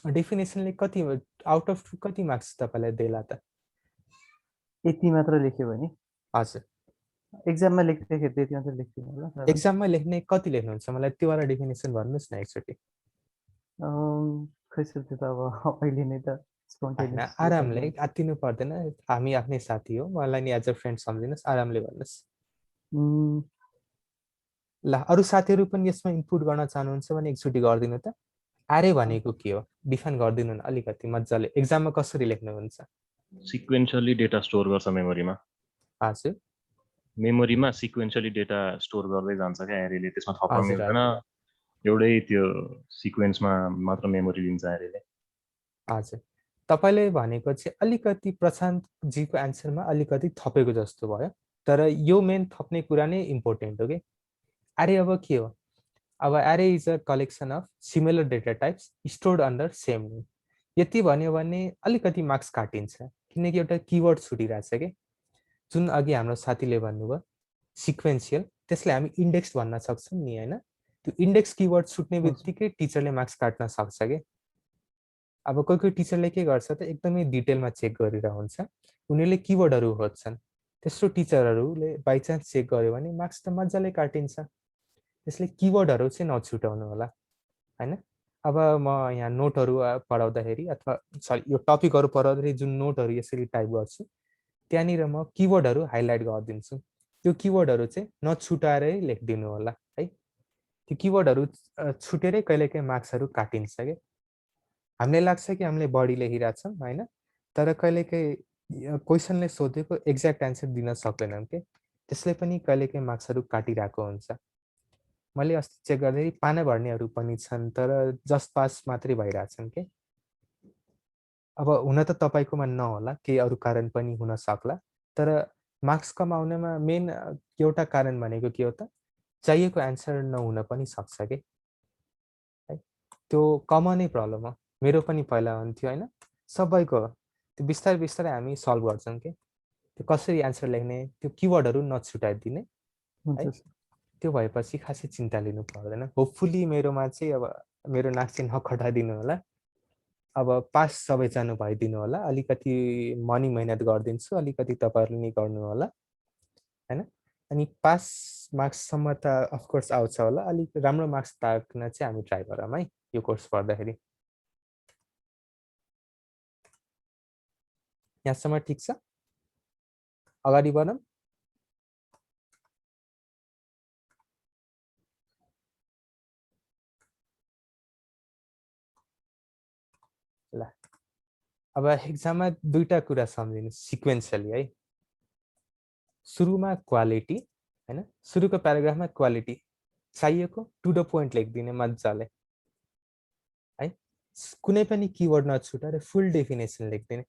डेफिनेसनले कति आउट अफ कति मार्क्स तपाईँलाई देला त यति मात्र लेख्यो भने हजुर एक्जाममा लेख्दाखेरि त्यति मात्र लेख्दिनँ होला तर, एक्जाममा लेख्ने कति लेख्नुहुन्छ मलाई त्यो वाला डेफिनेसन भन्नुहोस् न एकचोटि खै सर त्यो त अब अहिले नै त होइन spontaneous आरामले आत्तिनु पर्दैन हामी आफ्नै साथी हो मलाई नि एज अ फ्रेन्ड सम्झिनुहोस् आरामले भन्नुहोस् उम्, ल अरू साथीहरू पनि यसमा इनपुट गर्न चाहनुहुन्छ भने एकचोटि गरिदिनु त आरे भनेको के हो डिफाइन गरिदिनु न अलिकति मजाले एक्जाममा कसरी लेख्नुहुन्छ सिक्वेन्सली डेटा स्टोर गर्छ मेमोरीमा हजुर मेमोरीमा सिक्वेन्सली डेटा स्टोर गर्दै जान्छ क्या एरेले त्यसमा थप्न हजुर, मिल्दैन एउटै त्यो सिक्वेन्समा मात्र मेमोरी लिन्छ एरेले हजुर तपाईँले भनेको चाहिँ अलिकति प्रशान्तजीको एन्सरमा अलिकति थपेको जस्तो भयो तर यो मेन थप्ने कुरा नै इम्पोर्टेन्ट हो कि आरे अब के हो अब एरे is a collection of similar data types stored under same name यति भन्यो भने अलिकति मार्क्स काटिन्छ किनकि एउटा किवर्ड छुटिरहेछ कि जुन अघि हाम्रो साथीले भन्नुभयो सिक्वेन्सियल त्यसलाई हामी इन्डेक्स भन्न सक्छौँ नि होइन त्यो इन्डेक्स किवर्ड छुट्ने बित्तिकै टिचरले मार्क्स काट्न सक्छ कि अब कोही कोही टिचरले के गर्छ त एकदमै डिटेलमा चेक गरेर हुन्छ उनीहरूले किवर्डहरू खोज्छन् त्यस्तो टिचरहरूले बाइचान्स चेक गर्यो भने मार्क्स त मजाले काटिन्छ त्यसले किवर्डहरू चाहिँ नछुटाउनु होला होइन अब म यहाँ नोटहरू पढाउँदाखेरि अथवा सरी यो टपिकहरू पढाउँदाखेरि जुन नोटहरू यसरी टाइप गर्छु त्यहाँनिर म किवर्डहरू हाइलाइट गरिदिन्छु त्यो किवर्डहरू चाहिँ नछुटाएरै लेखिदिनु होला है त्यो किवर्डहरू छुटेरै कहिलेकाहीँ मार्क्सहरू काटिन्छ कि हामीलाई लाग्छ कि हामीले बढी लेखिरहेछौँ होइन तर कहिलेकाहीँ क्वेसनले सोधेको एक्ज्याक्ट एन्सर दिन सक्दैनौँ कि त्यसले पनि कहिलेकाहीँ मार्क्सहरू काटिरहेको हुन्छ मैले अस्ति चेक गर्दाखेरि पाना भर्नेहरू पनि छन् तर जस्ट पास मात्रै भइरहेछन् कि अब हुन त तपाईँकोमा नहोला केही अरू कारण पनि हुन सक्ला तर मार्क्स कमाउनेमा मेन एउटा कारण भनेको के हो त चाहिएको एन्सर नहुन पनि सक्छ कि है त्यो कमनै प्रब्लम हो मेरो पनि पहिला हुन्थ्यो होइन सबैको त्यो बिस्तारै बिस्तारै हामी सल्भ गर्छौँ कि त्यो कसरी एन्सर लेख्ने त्यो किवर्डहरू नछुटाइदिने हुन्छ है सर। त्यो भएपछि खासै चिन्ता लिनु पर्दैन होपफुली मेरोमा चाहिँ अब मेरो नाक चाहिँ नखटाइदिनु होला अब पास सबैजना भइदिनु होला अलिकति म नि मेहनत गरिदिन्छु अलिकति तपाईँहरूले नि गर्नु होला होइन अनि पास मार्क्ससम्म त अफकोर्स आउँछ होला अलिक राम्रो मार्क्स ताक्न चाहिँ हामी ट्राई गरौँ है यो कोर्स पढ्दाखेरि यहाँसम्म ठिक छ अगाडि बढौँ ल अब एक्जाममा दुईटा कुरा सम्झिनु सिक्वेन्सली है सुरुमा क्वालिटी होइन सुरुको प्याराग्राफमा क्वालिटी चाहिएको टु द पोइन्ट लेखिदिने मजाले है कुनै पनि किवर्ड नछुटाएर फुल डेफिनेसन लेखिदिने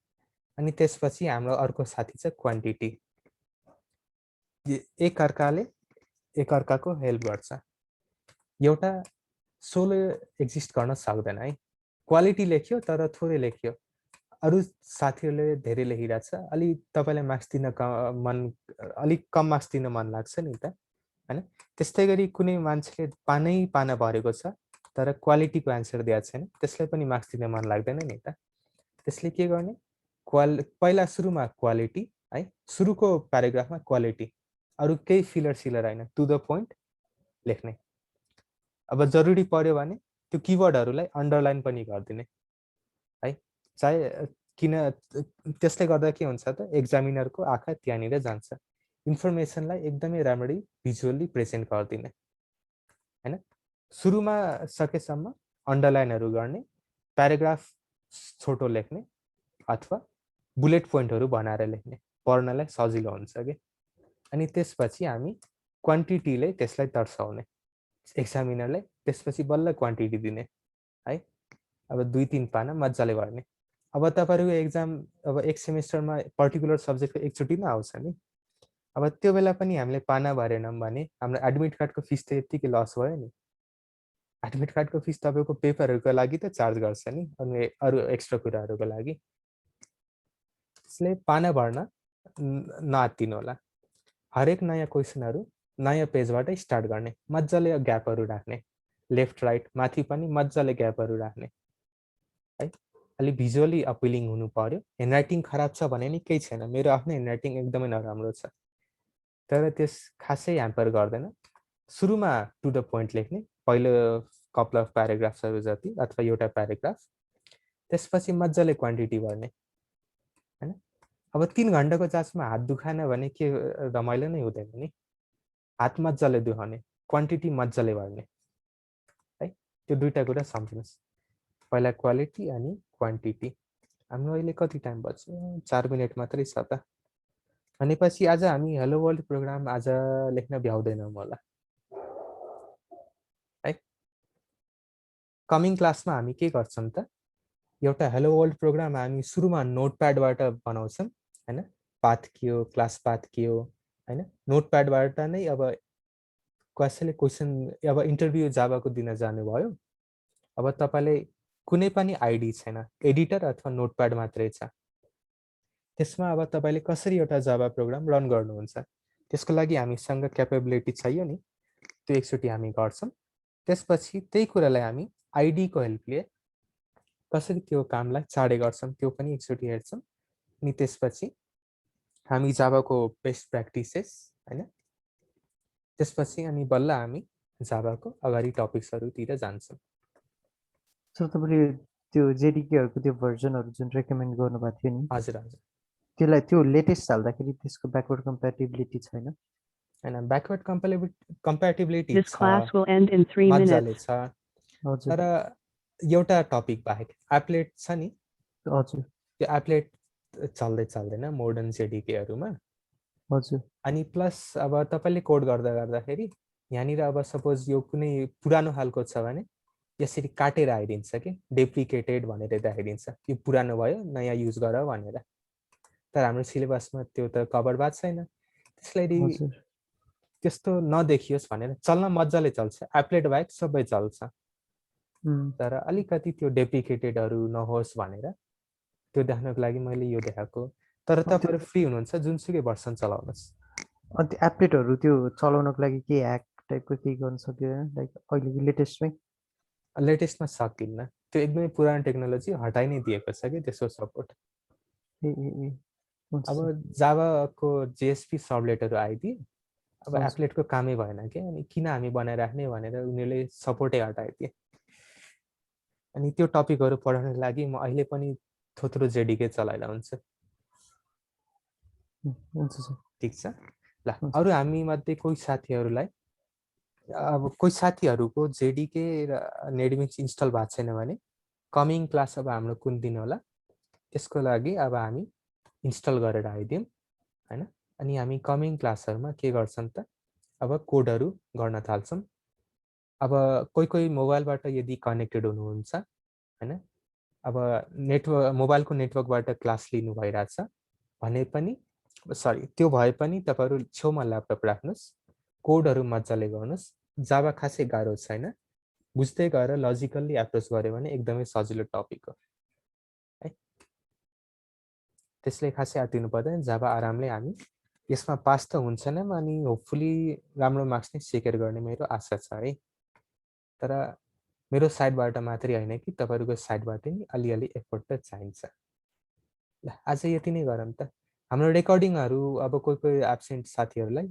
अनि त्यसपछि हाम्रो अर्को साथी छ क्वान्टिटी एकअर्काको हेल्प गर्छ एउटा सोलो एक्जिस्ट गर्न सक्दैन है क्वालिटी लेख्यो तर थोरै लेख्यो अरू साथीहरूले धेरै लेखिरहेछ अलि तपाईँलाई मार्क्स दिन अलिक कम मार्क्स दिन मन लाग्छ नि त होइन त्यस्तै गरी कुनै मान्छेले पाना भरेको छ तर क्वालिटीको एन्सर दिएको छैन त्यसलाई पनि मार्क्स दिन मन लाग्दैन नि त त्यसले के गर्ने पहिला सुरुमा क्वालिटी है सुरुको प्याराग्राफमा क्वालिटी अरू केही फिलर सिलर होइन टु द पोइन्ट लेख्ने अब जरुरी पर्यो भने त्यो किवर्डहरूलाई अन्डरलाइन पनि गरिदिने है चाहे किन त्यसले गर्दा के हुन्छ त एक्जामिनरको आँखा त्यहाँनिर जान्छ इन्फर्मेसनलाई एकदमै राम्ररी भिजुअली प्रेजेन्ट गरिदिने होइन सुरुमा सकेसम्म अन्डरलाइनहरू गर्ने प्याराग्राफ छोटो लेख्ने अथवा बुलेट पोइन्टहरू बनाएर लेख्ने पढ्नलाई सजिलो हुन्छ कि अनि त्यसपछि हामी क्वान्टिटीले त्यसलाई दर्शाउने एक्जामिनरलाई, त्यसपछि बल्ल क्वान्टिटी दिने है। अब 2-3 पाना मजाले गर्ने। अब तपाईहरुको एक्जाम अब एक सेमेस्टरमा पर्टिकुलर सब्जेक्टको एकचोटिमा आउँछ नि। अब त्यो बेला पनि हामीले पाना भरेनौं भने हाम्रो एडमिट कार्डको फिस त यतिकै लस भयो नि। एडमिट कार्डको फिस तपाईको पेपरहरुको लागि त चार्ज गर्छ नि, अनि अरु एक्स्ट्रा कुराहरुको लागि। त्यसले पाना भर्न नआत्तिनु होला। हरेक नयाँ क्वेशनहरु नयाँ पेजबाटै स्टार्ट गर्ने, मजाले ग्यापहरु राख्ने, लेफ्ट राइट माथि पनि मजाले ग्यापहरु राख्ने है। अलि भिजुअली अपिलिङ हुनु पर्यो। ह्यान्डराइटिङ खराब छ भने नि केही छैन, मेरो आफ्नो ह्यान्डराइटिङ एकदमै नराम्रो छ, तर त्यस खासै ह्याम्पर गर्दैन। सुरुमा टु द पोइन्ट लेख्ने, पहिलो कपल अफ प्याराग्राफ्सहरु जति अथवा एउटा प्याराग्राफ, त्यसपछि मजाले क्वान्टिटी भर्ने हैन। अब 3 घण्टाको जाँचमा हात दुखाएन भने के रमाइलो नै हुँदैन नि। हात मजाले दुखाउने, क्वान्टिटी मजाले भर्ने है। त्यो दुईटा कुरा सम्झिनुस्। पहिला क्वालिटी अनि क्वान्टिटी। हाम्रो अहिले कति टाइम बच्यो? 4 मिनेट मात्रै छ त। भनेपछि आज हामी हेलो वर्ल्ड प्रोग्राम आज लेख्न भ्याउँदैनौँ होला है। कमिङ क्लासमा हामी के गर्छौं त, एउटा हेलो वर्ल्ड प्रोग्राम हामी सुरुमा नोटप्याडबाट बनाउँछौं हैन। पाथ के हो, क्लास पाथ के हो हैन। नोटप्याडबाट नै अब कसैले क्वेशन अब इन्टरभ्यु जावाको दिन जानुभयो, अब तपाईले कुनै पनि आइडी छैन, एडिटर अथवा नोटप्याड मात्रै छ। त्यसमा अब तपाईले कसरी एउटा जावा प्रोग्राम रन गर्नुहुन्छ, त्यसको लागि हामीसँग क्यापेबिलिटी छैन नि, त्यो एकचोटी हामी गर्छौं। त्यसपछि त्यही कुरालाई हामी आइडी को हेल्पले कसरी त्यो कामलाई चाँडै गर्छौं त्यो पनि एकचोटी हेर्छौं। अनि त्यसपछि हामी जावाको बेस्ट प्र्याक्टिसेस हैन, त्यसपछि अनि बल्ल हामी जावाको अगाडि टपिक्सहरुतिर जान्छौं। सर तपाईले त्यो जेडीकेहरुको त्यो भर्जनहरु जुन रेकमेन्ड गर्नुभएको थियो नि, हजुर हजुर त्यसलाई त्यो लेटेस्ट हाल्दाखेरि त्यसको ब्याकवर्ड कम्प्याटिबिलिटी छैन? हैन, ब्याकवर्ड कम्प्याटिबिलिटी This छ, class will end in 3 मजाले minutes. छ, हजुर तर एउटा टपिक बाहेक एप्लेट छ नि, हजुर त्यो एप्लेट चल्दैन मोडर्न जेडीकेहरुमा। हजुर अनि प्लस अब तपाईले कोड गर्दाखेरि यहाँनिर अब सपोज यो कुनै पुरानो खालको छ भने यसरी काटेर आइदिन्छ के, डेप्रिकेटेड भनेर देखाइदिन्छ, यो पुरानो भयो नयाँ युज गर भनेर। तर हाम्रो सिलेबसमा त्यो त कभर भएको छैन। त्यसलाई हजुर त्यस्तो नदेखियोस् भनेर चल्न मजाले चल्छ, एप्लेट बाहेक सबै चल्छ, तर अलिकति त्यो डेप्रिकेटेडहरु नहोस् भनेर त्यो देखाउनको लागि मैले यो देखाएको। तर तपाईहरु फ्री हुनुहुन्छ जुनसुकै भर्सन चलाउनुस्। अनि त्यो एप्लेटहरु त्यो चलाउनको लागि के ह्याक टाइपको केही गर्न सक्यो लाइक अहिलेको लेटेस्टमै? लेटेस्टमा सकिन्न, त्यो एकदमै पुरानो टेक्नोलोजी हटाइ नै दिएको छ कि त्यसको सपोर्ट। ए ए ए हुन्छ अब सर। जावाको जेएसपी सबलेटहरु आइदिए, अब हजुर। एप्लेटको कामै भएन के, अनि किन हामी बनाइराख्ने भनेर उनीहरूले सपोर्टै हटाइदिए। अनि त्यो टपिकहरु पढाउनको लागि म अहिले पनि थोत्रो जेडीके चलाइला हुन्छ। हुन्छ सर। ठीक छ ल। हुन्छ। अरु हामी मध्ये कोही साथीहरुलाई अब कोही साथीहरुको जेडीके र नेटबिन्स इन्स्टल भएको छैन भने कमिङ क्लास अब हाम्रो कुन दिन होला त्यसको लागि अब हामी इन्स्टल गरेर आइदियौं हैन। अनि हामी कमिङ क्लासहरुमा के गर्छौं त, अब कोडहरु गर्न थाल्छौं। अब कोही मोबाइलबाट यदि कनेक्टेड हुनुहुन्छ हैन, अब मोबाइलको नेटवर्कबाट क्लास लिनु भइराछ भने पनि सरी त्यो भए पनि तपाईहरु छेउमा ल्यापटप राख्नुस्, कोडहरु मजाले गर्नुस्। जावा खासै गाह्रो छैन, बुझ्दै गएर लजिकली एप्रोच गर्यो भने एकदमै सजिलो टपिक हो है। त्यसले खासै आत्तिनु पर्दैन, जावा आरामले हामी यसमा पास त हुन्छ नै, अनि होपफुली राम्रो मार्क्स नै सेक्युर गर्ने मेरो आशा छ है। तर मेरो साइडबाट मात्रै हैन कि तपाईहरुको साइडबाट नि अलिअलि एफर्ट त चाहिन्छ। ल आज यति नै गरौँ त। हाम्रो रेकर्डिङहरु अब कोही एब्सेन्ट साथीहरुलाई